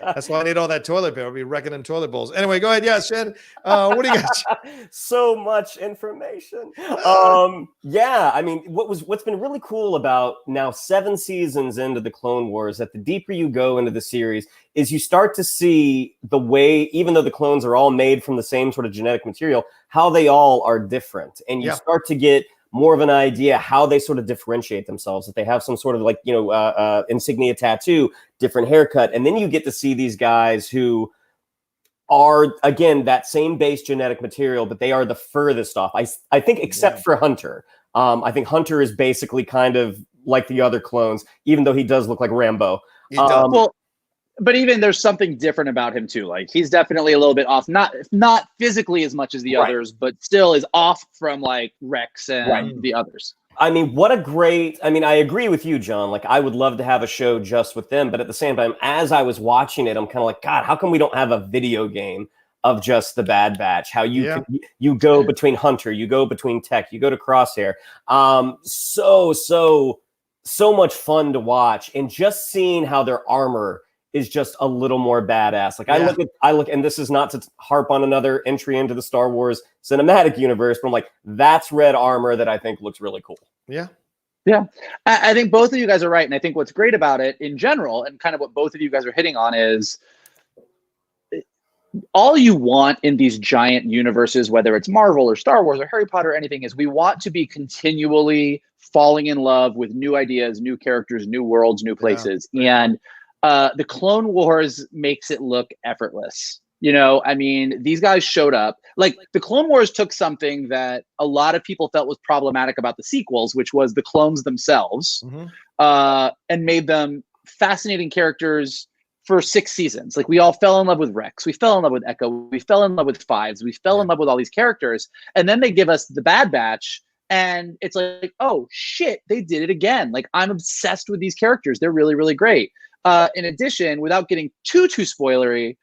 That's why I need all that toilet paper. I'll be wrecking in toilet bowls. Anyway, go ahead. Yeah, Shannon. What do you got? So much information. I mean, what's been really cool about now 7 seasons into the Clone Wars, that the deeper you go into the series is you start to see the way, even though the clones are all made from the same sort of genetic material, how they all are different. And you start to get more of an idea how they sort of differentiate themselves, that they have some sort of like, insignia tattoo, different haircut. And then you get to see these guys who are, again, that same base genetic material, but they are the furthest off. I think except for Hunter. I think Hunter is basically kind of like the other clones, even though he does look like Rambo. Well, but even there's something different about him too. Like he's definitely a little bit off, not physically as much as the others, but still is off from like Rex and the others. I mean, I agree with you, John. Like, I would love to have a show just with them. But at the same time, as I was watching it, I'm kind of like, God, how come we don't have a video game of just the Bad Batch? How you you go between Hunter, you go between Tech, you go to Crosshair. So much fun to watch. And just seeing how their armor is just a little more badass. Like I look, and this is not to harp on another entry into the Star Wars cinematic universe, but I'm like, that's red armor that I think looks really cool. Yeah. I think both of you guys are right. And I think what's great about it in general, and kind of what both of you guys are hitting on, is all you want in these giant universes, whether it's Marvel or Star Wars or Harry Potter or anything, is we want to be continually falling in love with new ideas, new characters, new worlds, new places. And the Clone Wars makes it look effortless. I mean, these guys showed up. Like, the Clone Wars took something that a lot of people felt was problematic about the sequels, which was the clones themselves, and made them fascinating characters for 6 seasons. Like, we all fell in love with Rex. We fell in love with Echo. We fell in love with Fives. We fell in love with all these characters. And then they give us the Bad Batch, and it's like, oh, shit, they did it again. Like, I'm obsessed with these characters. They're really, really great. In addition, without getting too spoilery,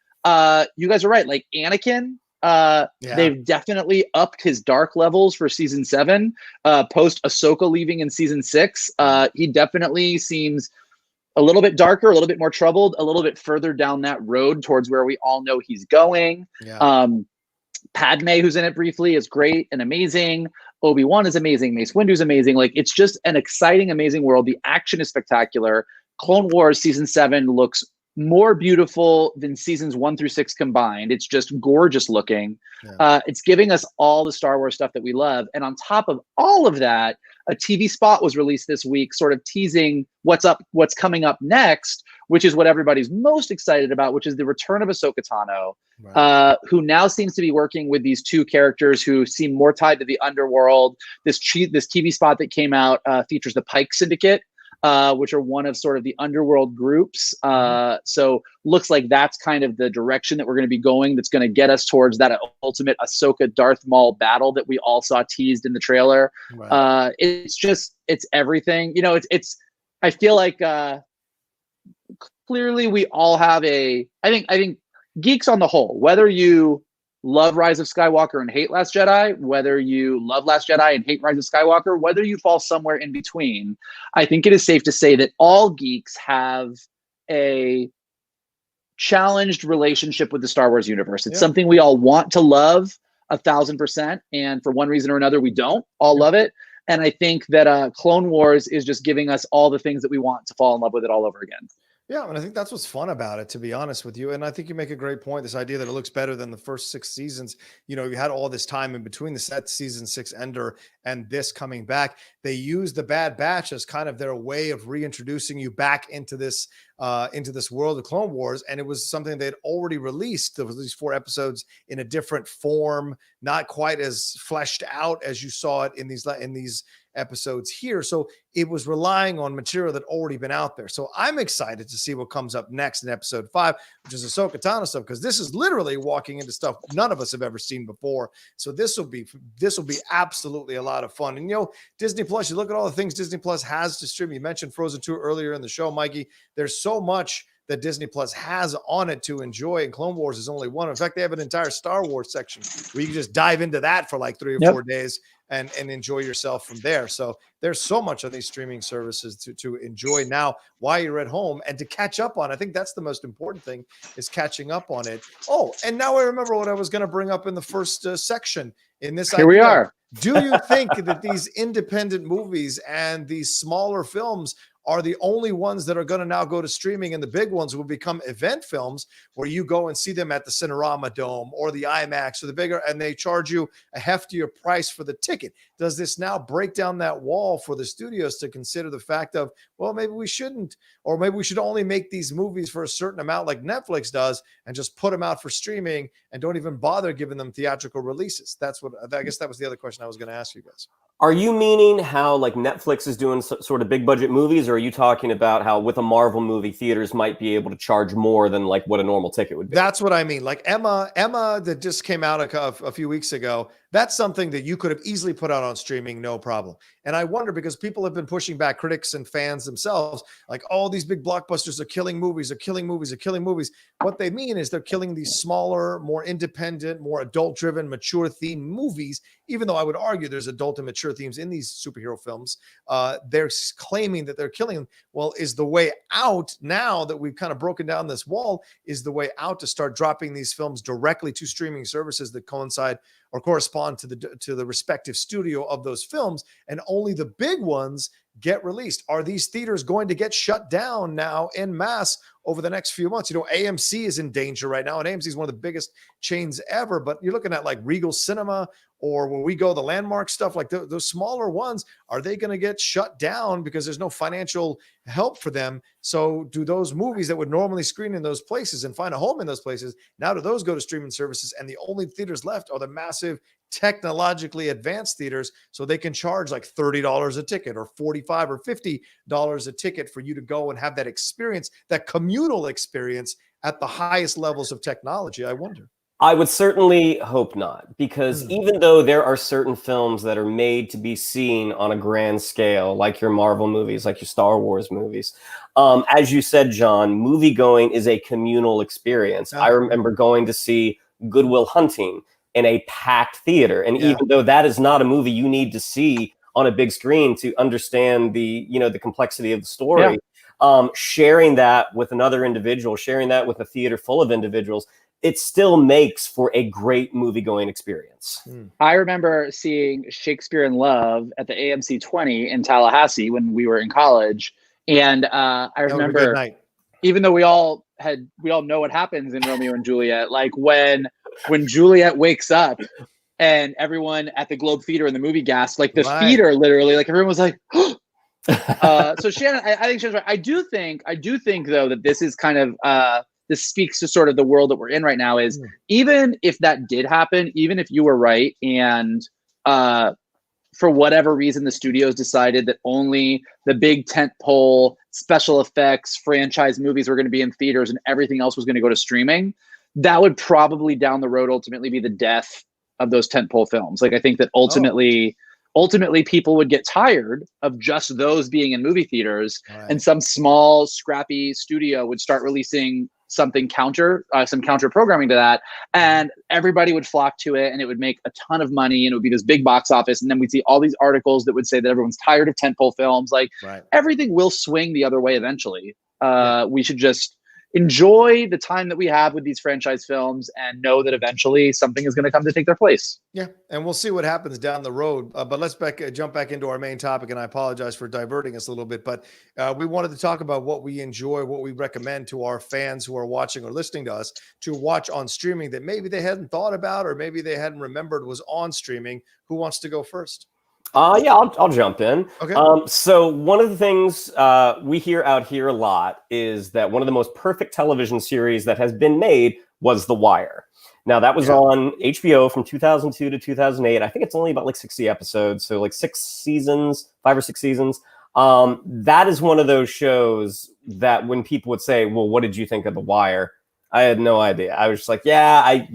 you guys are right. Like Anakin, they've definitely upped his dark levels for season 7. Post Ahsoka leaving in season 6, he definitely seems a little bit darker, a little bit more troubled, a little bit further down that road towards where we all know he's going. Padme, who's in it briefly, is great and amazing. Obi-Wan is amazing. Mace Windu's amazing. Like, it's just an exciting, amazing world. The action is spectacular. Clone Wars season 7 looks more beautiful than seasons 1 through 6 combined. It's just gorgeous looking. It's giving us all the Star Wars stuff that we love. And on top of all of that, a TV spot was released this week, sort of teasing what's coming up next, which is what everybody's most excited about, which is the return of Ahsoka Tano, who now seems to be working with these 2 characters who seem more tied to the underworld. This TV spot that came out features the Pike Syndicate, which are one of sort of the underworld groups. So looks like that's kind of the direction that we're going to be going. That's going to get us towards that ultimate Ahsoka Darth Maul battle that we all saw teased in the trailer. It's everything. I feel like clearly we all have I think geeks on the whole, whether you love Rise of Skywalker and hate Last Jedi, whether you love Last Jedi and hate Rise of Skywalker, whether you fall somewhere in between, I think it is safe to say that all geeks have a challenged relationship with the Star Wars universe. It's something we all want to love 1,000%. And for one reason or another, we don't all love it. And I think that Clone Wars is just giving us all the things that we want to fall in love with it all over again. Yeah, and I think that's what's fun about it, to be honest with you. And I think you make a great point, this idea that it looks better than the first 6 seasons. You had all this time in between the season 6 ender and this coming back. They use the Bad Batch as kind of their way of reintroducing you back into this world of Clone Wars. And it was something they'd already released. There was these 4 episodes in a different form, not quite as fleshed out as you saw it in these episodes here. So it was relying on material that already been out there. So I'm excited to see what comes up next in episode 5, which is Ahsoka Tano stuff, because this is literally walking into stuff none of us have ever seen before. So this will be absolutely a lot of fun. And Disney Plus, you look at all the things Disney Plus has to stream. You mentioned Frozen 2 earlier in the show, Mikey. There's so much that Disney Plus has on it to enjoy, and Clone Wars is only one. In fact, they have an entire Star Wars section where you can just dive into that for like 3 or 4 days and enjoy yourself from there. So there's so much on these streaming services to enjoy now while you're at home and to catch up on. I think that's the most important thing, is catching up on it. Oh, and now I remember what I was going to bring up in the first section in this. Here we are. Do you think that these independent movies and these smaller films are the only ones that are going to now go to streaming, and the big ones will become event films where you go and see them at the Cinerama Dome or the IMAX or the bigger, and they charge you a heftier price for the ticket. Does this now break down that wall for the studios to consider the fact of, well, maybe we shouldn't, or maybe we should only make these movies for a certain amount like Netflix does and just put them out for streaming and don't even bother giving them theatrical releases? That's what, I guess that was the other question I was going to ask you guys. Are you meaning how like Netflix is doing sort of big budget movies, or are you talking about how with a Marvel movie, theaters might be able to charge more than like what a normal ticket would be? That's what I mean. Like Emma that just came out a few weeks ago. That's something that you could have easily put out on streaming, no problem. And I wonder, because people have been pushing back, critics and fans themselves, like, all these big blockbusters are killing movies, What they mean is they're killing these smaller, more independent, more adult-driven, mature-themed movies, even though I would argue there's adult and mature themes in these superhero films. They're claiming that they're killing them. Well, is the way out, now that we've kind of broken down this wall, is the way out to start dropping these films directly to streaming services that coincide or correspond to the respective studio of those films, and only the big ones get released? Are these theaters going to get shut down now en masse over the next few months? You know, AMC is in danger right now, and AMC is one of the biggest chains ever, but you're looking at like Regal Cinema, or when we go the Landmark stuff, like those smaller ones, are they going to get shut down because there's no financial help for them? So do those movies that would normally screen in those places and find a home in those places, now do those go to streaming services, and the only theaters left are the massive technologically advanced theaters, so they can charge like $30 a ticket or $45 or $50 a ticket for you to go and have that experience, that communal experience at the highest levels of technology? I wonder. I would certainly hope not, because even though there are certain films that are made to be seen on a grand scale, like your Marvel movies, like your Star Wars movies, as you said, John, movie-going is a communal experience. I remember going to see Good Will Hunting in a packed theater, and even though that is not a movie you need to see on a big screen to understand the complexity of the story, sharing that with another individual, sharing that with a theater full of individuals, it still makes for a great movie-going experience. I remember seeing Shakespeare in Love at the AMC 20 in Tallahassee when we were in college. And I remember, even though we all know what happens in Romeo and Juliet, like when Juliet wakes up and everyone at the Globe Theater in the movie gasp, like the theater literally, like everyone was like, so Shannon, I think Shannon's right. I do think though that this is kind of, this speaks to sort of the world that we're in right now, is even if that did happen, even if you were right, and for whatever reason the studios decided that only the big tentpole special effects franchise movies were going to be in theaters and everything else was going to go to streaming, that would probably down the road ultimately be the death of those tentpole films. Like, I think that ultimately people would get tired of just those being in movie theaters, and some small scrappy studio would start releasing something counter programming to that, and everybody would flock to it, and it would make a ton of money, and it would be this big box office, and then we'd see all these articles that would say that everyone's tired of tentpole films. Like, everything will swing the other way eventually. We should just enjoy the time that we have with these franchise films and know that eventually something is going to come to take their place. Yeah, and we'll see what happens down the road. But let's jump back into our main topic, and I apologize for diverting us a little bit, but we wanted to talk about what we enjoy, what we recommend to our fans who are watching or listening to us to watch on streaming that maybe they hadn't thought about, or maybe they hadn't remembered was on streaming. Who wants to go first? Yeah, I'll jump in. Okay. So one of the things we hear out here a lot is that one of the most perfect television series that has been made was The Wire. Now, that was on HBO from 2002 to 2008. I think it's only about like 60 episodes, so like 5 or 6 seasons. That is one of those shows that when people would say, well, what did you think of The Wire? I had no idea. I was just like, yeah, I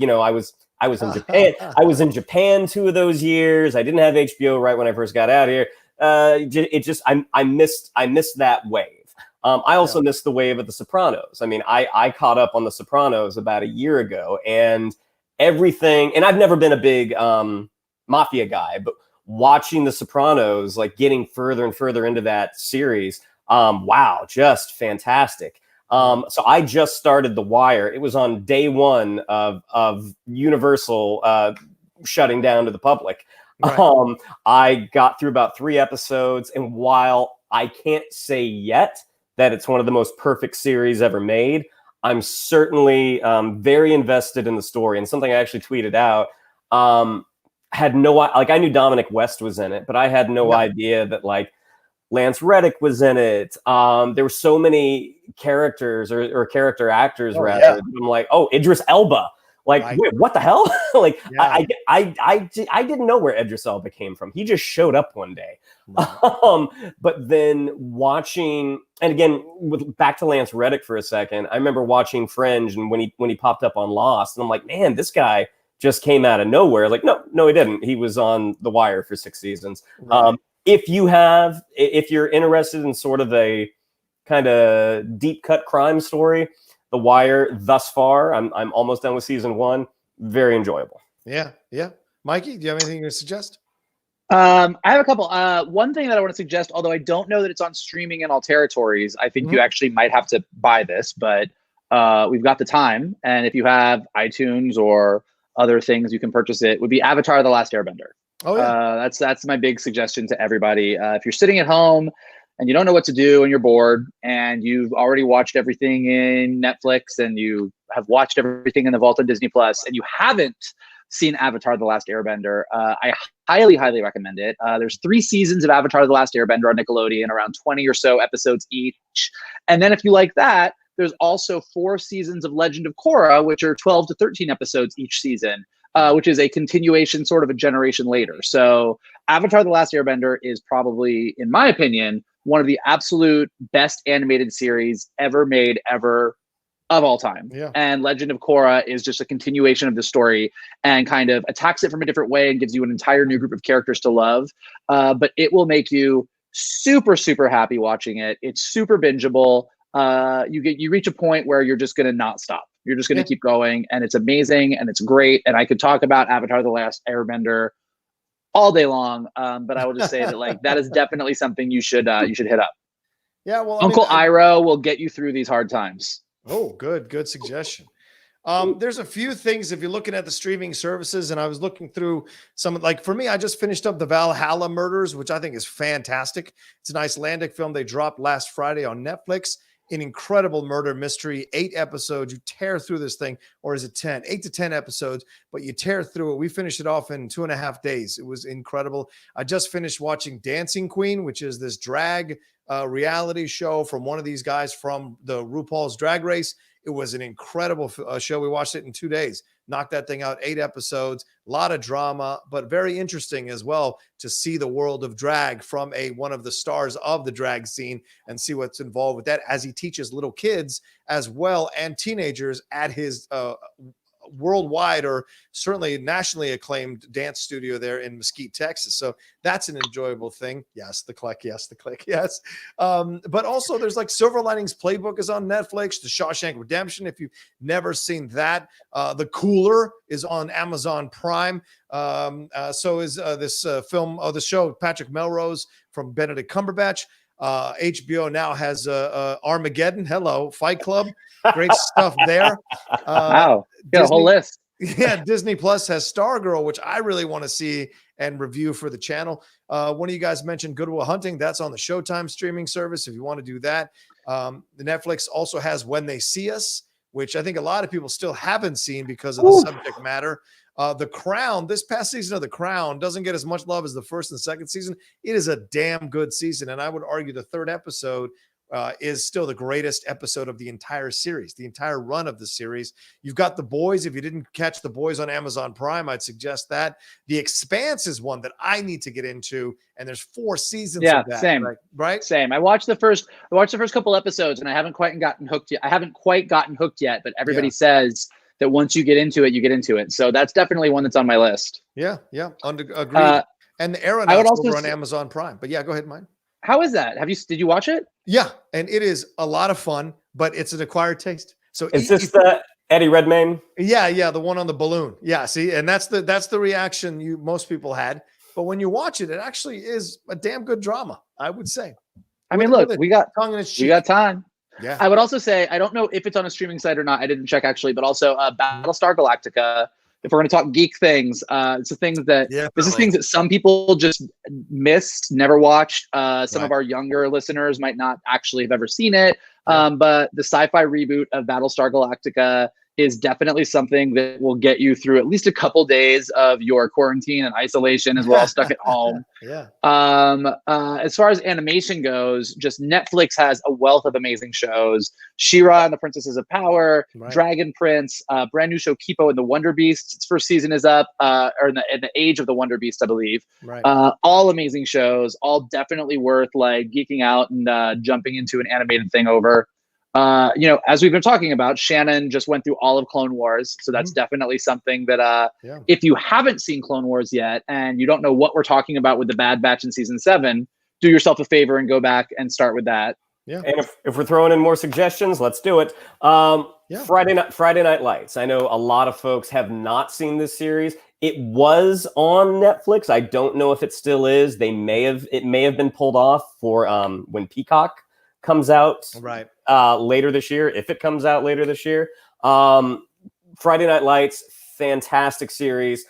was in Japan. I was in Japan 2 of those years. I didn't have HBO right when I first got out here. I missed that wave. I also missed the wave of The Sopranos. I mean, I caught up on The Sopranos about a year ago, and everything. And I've never been a big mafia guy, but watching The Sopranos, like getting further and further into that series, wow, just fantastic. So I just started The Wire. It was on day one of Universal shutting down to the public. I got through about 3 episodes, and while I can't say yet that it's one of the most perfect series ever made. I'm certainly very invested in the story, and something I actually tweeted out. Had no, like, I knew Dominic West was in it, but I had no idea that like Lance Reddick was in it. There were so many characters or character actors rather. Yeah. I'm like, oh, Idris Elba. Like, wait, what the hell? Like, I didn't know where Idris Elba came from. He just showed up one day. But then watching, and again, back to Lance Reddick for a second, I remember watching Fringe, and when he popped up on Lost, and I'm like, man, this guy just came out of nowhere. Like, no, he didn't. He was on The Wire for 6 seasons. Right. If you're interested in sort of a kind of deep cut crime story, The Wire thus far, I'm almost done with season 1. Very enjoyable. Yeah. Mikey, do you have anything to suggest? I have a couple. One thing that I want to suggest, although I don't know that it's on streaming in all territories, I think you actually might have to buy this, but we've got the time. And if you have iTunes or other things, you can purchase it, would be Avatar: The Last Airbender. Oh, yeah. That's my big suggestion to everybody. If you're sitting at home and you don't know what to do and you're bored and you've already watched everything in Netflix and you have watched everything in the vault on Disney Plus and you haven't seen Avatar: The Last Airbender, I highly, highly recommend it. There's 3 seasons of Avatar: The Last Airbender on Nickelodeon, around 20 or so episodes each. And then if you like that, there's also 4 seasons of Legend of Korra, which are 12 to 13 episodes each season, which is a continuation sort of a generation later. So Avatar: The Last Airbender is probably, in my opinion, one of the absolute best animated series ever made, ever, of all time. Yeah. And Legend of Korra is just a continuation of the story and kind of attacks it from a different way and gives you an entire new group of characters to love. But it will make you super, super happy watching it. It's super bingeable. You reach a point where you're just going to not stop. You're just going to keep going, and it's amazing and it's great. And I could talk about Avatar: The Last Airbender all day long. But I will just say that like that is definitely something you should hit up. Yeah, well, Uncle Iroh will get you through these hard times. Oh, good suggestion. There's a few things if you're looking at the streaming services, and I was looking through some, like for me, I just finished up the Valhalla Murders, which I think is fantastic. It's an Icelandic film they dropped last Friday on Netflix. An incredible murder mystery, 8 episodes. You tear through this thing, or is it 10? 8 to 10 episodes, but you tear through it. We finished it off in 2.5 days. It was incredible. I just finished watching Dancing Queen, which is this drag reality show from one of these guys from the RuPaul's Drag Race. It was an incredible show. We watched it in 2 days. Knocked that thing out, 8 episodes, a lot of drama, but very interesting as well to see the world of drag from one of the stars of the drag scene and see what's involved with that as he teaches little kids as well and teenagers at his worldwide or certainly nationally acclaimed dance studio there in Mesquite, Texas. So that's an enjoyable thing. Yes, the click. Yes, the click. Yes. But also there's like Silver Linings Playbook is on Netflix, The Shawshank Redemption, if you've never seen that. The Cooler is on Amazon Prime. So is this film, the show Patrick Melrose from Benedict Cumberbatch. HBO now has Armageddon. Hello, Fight Club. Great stuff there. Wow, got a whole list. Yeah, Disney Plus has Stargirl, which I really want to see and review for the channel. One of you guys mentioned Good Will Hunting. That's on the Showtime streaming service if you want to do that. The Netflix also has When They See Us, which I think a lot of people still haven't seen because of the subject matter. The Crown, this past season of The Crown doesn't get as much love as the first and second season. It is a damn good season, and I would argue the 3rd episode is still the greatest episode of the entire series, the entire run of the series. You've got The Boys. If you didn't catch The Boys on Amazon Prime, I'd suggest that. The Expanse is one that I need to get into, and there's 4 seasons of that. Same. Right? Same. I watched the first couple episodes, and I haven't quite gotten hooked yet. But everybody says that once you get into it, you get into it. So that's definitely one that's on my list. Yeah. Agreed. And The Aeronauts over on Amazon Prime. But yeah, go ahead, Mike. How is that? Did you watch it? Yeah, and it is a lot of fun, but it's an acquired taste. So is this the Eddie Redmayne? Yeah, the one on the balloon. Yeah, see, and that's the reaction most people had. But when you watch it, it actually is a damn good drama, I would say. I mean, look, we got time. Yeah. I would also say I don't know if it's on a streaming site or not. I didn't check actually, but also Battlestar Galactica. if we're going to talk geek things, it's the things that this is things that some people just missed, never watched. Some of our younger listeners might not actually have ever seen it. But the sci-fi reboot of Battlestar Galactica is definitely something that will get you through at least a couple days of your quarantine and isolation as we're all stuck at home. As far as animation goes, just Netflix has a wealth of amazing shows. She-Ra and the Princesses of Power, Dragon Prince, brand new show Kipo and the Wonder Beasts. Its first season is up, or in the Age of the Wonder Beast, I believe. All amazing shows, all definitely worth like geeking out and jumping into an animated thing over. As we've been talking about, Shannon just went through all of Clone Wars. So that's definitely something that if you haven't seen Clone Wars yet and you don't know what we're talking about with the Bad Batch in season 7, do yourself a favor and go back and start with that. And if we're throwing in more suggestions, let's do it. Friday Night Lights. I know a lot of folks have not seen this series. It was on Netflix. I don't know if it still is. It may have been pulled off for when Peacock comes out later this year, if it comes out later this year. Friday Night Lights, fantastic series.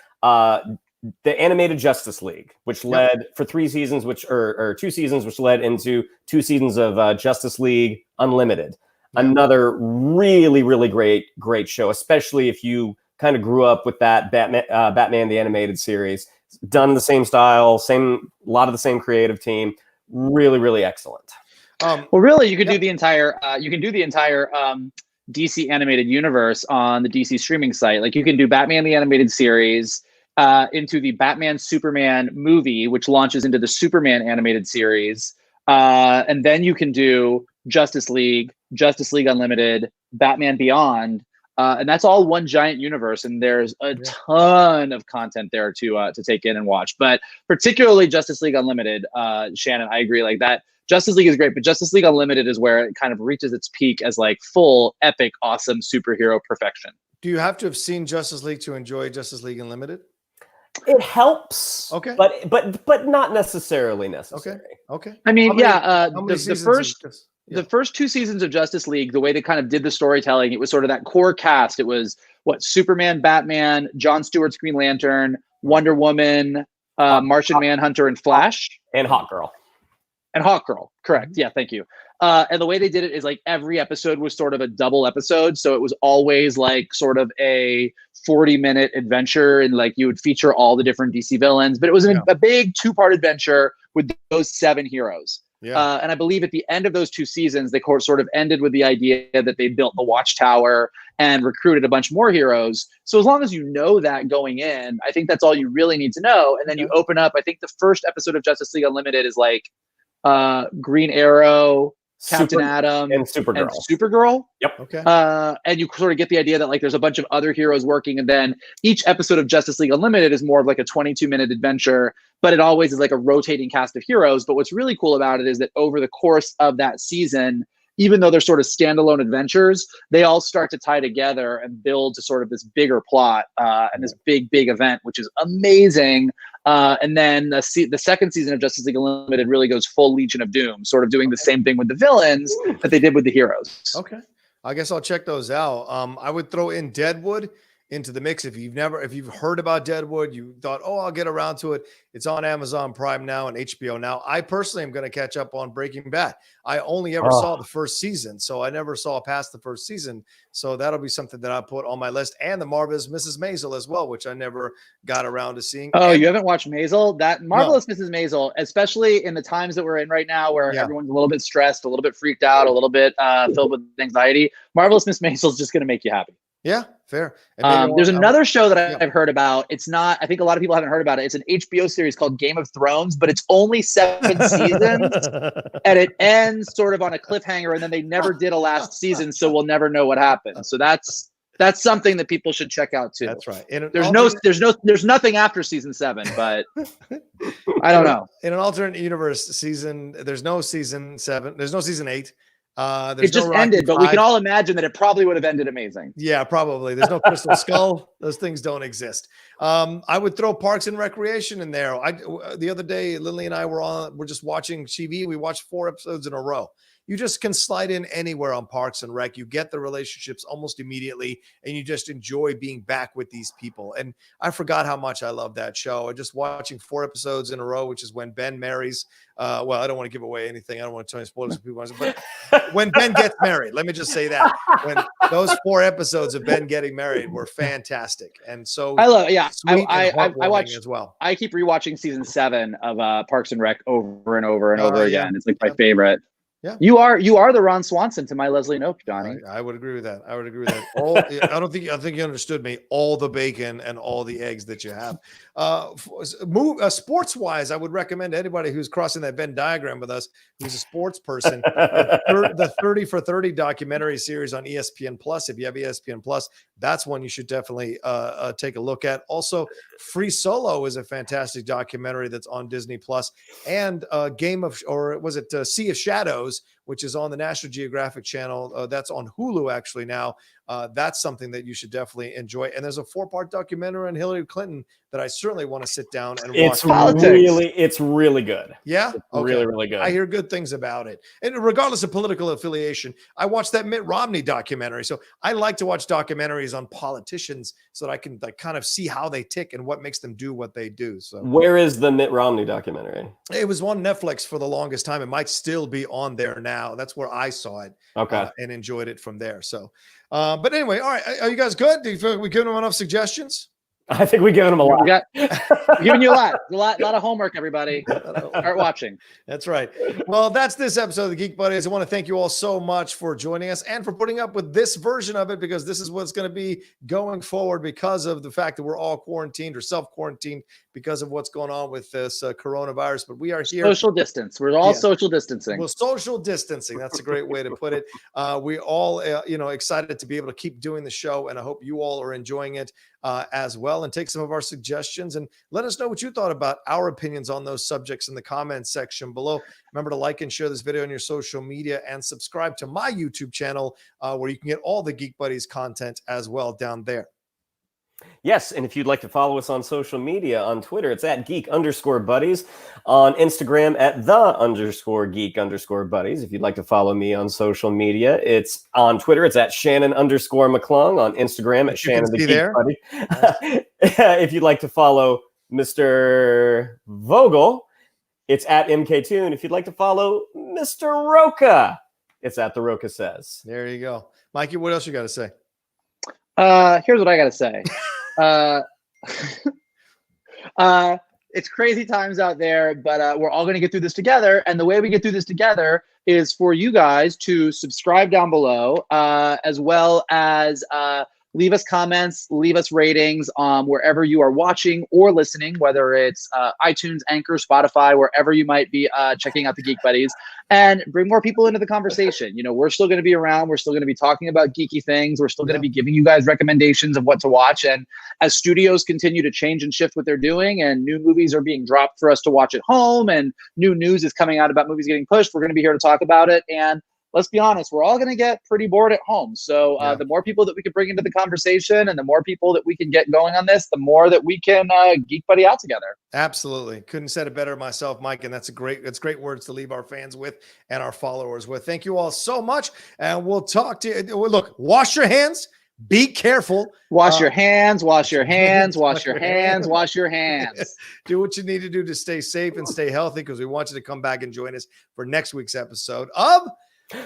The animated Justice League, which led for 3 seasons, or 2 seasons, which led into 2 seasons of Justice League Unlimited. Another really, really great show, especially if you kind of grew up with that Batman the Animated Series. Done the same style, a lot of the same creative team. Really, really excellent. Well, really, you could do the entire DC animated universe on the DC streaming site. Like you can do Batman the Animated Series into the Batman Superman movie, which launches into the Superman animated series, and then you can do Justice League Unlimited, Batman Beyond, and that's all one giant universe. And there's a ton of content there to take in and watch. But particularly Justice League Unlimited, Shannon, I agree. Like that. Justice League is great, but Justice League Unlimited is where it kind of reaches its peak as like full, epic, awesome superhero perfection. Do you have to have seen Justice League to enjoy Justice League Unlimited? It helps, but not necessarily necessary. Okay. I mean, the first 2 seasons of Justice League, the way they kind of did the storytelling, it was sort of that core cast. It was Superman, Batman, Jon Stewart's Green Lantern, Wonder Woman, Martian Manhunter, and Flash, and Hawkgirl. And Hawkgirl, correct. Yeah, thank you. And the way they did it is like every episode was sort of a double episode. So it was always like sort of a 40-minute adventure, and like you would feature all the different DC villains. But it was a big 2-part adventure with those 7 heroes. And I believe at the end of those 2 seasons, they sort of ended with the idea that they built the Watchtower and recruited a bunch more heroes. So as long as you know that going in, I think that's all you really need to know. And then you open up, I think the first episode of Justice League Unlimited is like Green Arrow, Captain Atom, and Supergirl. Yep. Okay. And you sort of get the idea that like there's a bunch of other heroes working, and then each episode of Justice League Unlimited is more of like a 22-minute adventure, but it always is like a rotating cast of heroes. But what's really cool about it is that over the course of that season, even though they're sort of standalone adventures, they all start to tie together and build to sort of this bigger plot and this big event, which is amazing. And then the second season of Justice League Unlimited really goes full Legion of Doom, sort of doing the same thing with the villains that they did with the heroes. Okay. I guess I'll check those out. I would throw in Deadwood into the mix. If you've heard about Deadwood, you thought, I'll get around to it. It's on Amazon Prime now and HBO now. I personally am going to catch up on Breaking Bad. I only ever saw the first season, so I never saw past the first season. So that'll be something that I put on my list, and the Marvelous Mrs. Maisel as well, which I never got around to seeing. Oh, you haven't watched Maisel? That Marvelous Mrs. Maisel, especially in the times that we're in right now, where everyone's a little bit stressed, a little bit freaked out, a little bit filled with anxiety. Marvelous Miss Maisel is just going to make you happy. Yeah, fair. There's another show that I've heard about. It's not, I think a lot of people haven't heard about it. It's an HBO series called Game of Thrones, but it's only 7 seasons, and it ends sort of on a cliffhanger, and then they never did a last season, so we'll never know what happened. So that's something that people should check out too. That's right. There's nothing after season 7, but I don't know. In an alternate universe season, there's no season 7. There's no season 8. It just ended, but we can all imagine that it probably would have ended amazing. Yeah, probably. There's no Crystal Skull. Those things don't exist. I would throw Parks and Recreation in there. The other day, Lily and I were just watching TV. We watched 4 episodes in a row. you just can slide in anywhere on Parks and Rec. You get the relationships almost immediately, and you just enjoy being back with these people. And I forgot how much I love that show. And just watching 4 episodes in a row, which is when Ben marries. Well, I don't want to give away anything. I don't want to tell you spoilers for people. But when Ben gets married, let me just say that when those 4 episodes of Ben getting married were fantastic, and so I love. Yeah, I watch as well. I keep rewatching season 7 of Parks and Rec over and over and over again. It's like my favorite. Yeah, you are the Ron Swanson to my Leslie Knope, Johnny. I would agree with that. I think you understood me. All the bacon and all the eggs that you have. Sports wise, I would recommend anybody who's crossing that Venn diagram with us, who's a sports person, the 30 for 30 documentary series on ESPN Plus. If you have ESPN Plus, that's one you should definitely take a look at. Also, Free Solo is a fantastic documentary that's on Disney Plus, and Sea of Shadows, which is on the National Geographic Channel. That's on Hulu actually now. That's something that you should definitely enjoy. And there's a 4-part documentary on Hillary Clinton that I certainly want to sit down and watch. It's really good. Yeah? Okay. Really, really good. I hear good things about it. And regardless of political affiliation, I watched that Mitt Romney documentary. So I like to watch documentaries on politicians so that I can kind of see how they tick and what makes them do what they do. So where is the Mitt Romney documentary? It was on Netflix for the longest time. It might still be on there now. That's where I saw it. Okay. And enjoyed it from there. So, but anyway, all right. Are you guys good? Do you feel like we've given them enough suggestions? I think we've given them a lot. We're giving you a lot of homework, everybody. Start watching. That's right. Well, that's this episode of the Geek Buddies. I want to thank you all so much for joining us and for putting up with this version of it, because this is what's going to be going forward because of the fact that we're all quarantined or self-quarantined because of what's going on with this coronavirus. But we are here. Social distance. We're all social distancing. Well, social distancing. That's a great way to put it. We all, excited to be able to keep doing the show, and I hope you all are enjoying it as well, and take some of our suggestions and let us know what you thought about our opinions on those subjects in the comments section below. Remember to like and share this video on your social media, and subscribe to my YouTube channel where you can get all the Geek Buddies content as well down there. Yes, and if you'd like to follow us on social media, on Twitter, it's at geek_buddies. On Instagram, at _geek_buddies. If you'd like to follow me on social media, it's on Twitter, it's at Shannon_McClung. On Instagram, at Shannon the Geek Buddy. If you'd like to follow Mr. Vogel, it's at MKToon. If you'd like to follow Mr. Rocha, it's at The Rocha Says. There you go. Mikey, what else you got to say? Here's what I gotta say. It's crazy times out there, but we're all going to get through this together. And the way we get through this together is for you guys to subscribe down below, as well as leave us comments, leave us ratings wherever you are watching or listening, whether it's iTunes, Anchor, Spotify, wherever you might be checking out the Geek Buddies, and bring more people into the conversation. We're still going to be around. We're still going to be talking about geeky things. We're still going to be giving you guys recommendations of what to watch. And as studios continue to change and shift what they're doing, and new movies are being dropped for us to watch at home, and new news is coming out about movies getting pushed, we're going to be here to talk about it. And let's be honest, we're all going to get pretty bored at home. So the more people that we can bring into the conversation, and the more people that we can get going on this, the more that we can Geek Buddy out together. Absolutely. Couldn't have said it better myself, Mike. And that's great words to leave our fans with and our followers with. Thank you all so much. And we'll talk to you. Look, wash your hands. Be careful. Wash your hands, wash your hands, wash your hands, wash your hands. Do what you need to do to stay safe and stay healthy, because we want you to come back and join us for next week's episode of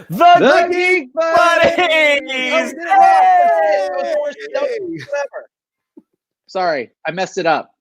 The Geek Buddies! Sorry, I messed it up.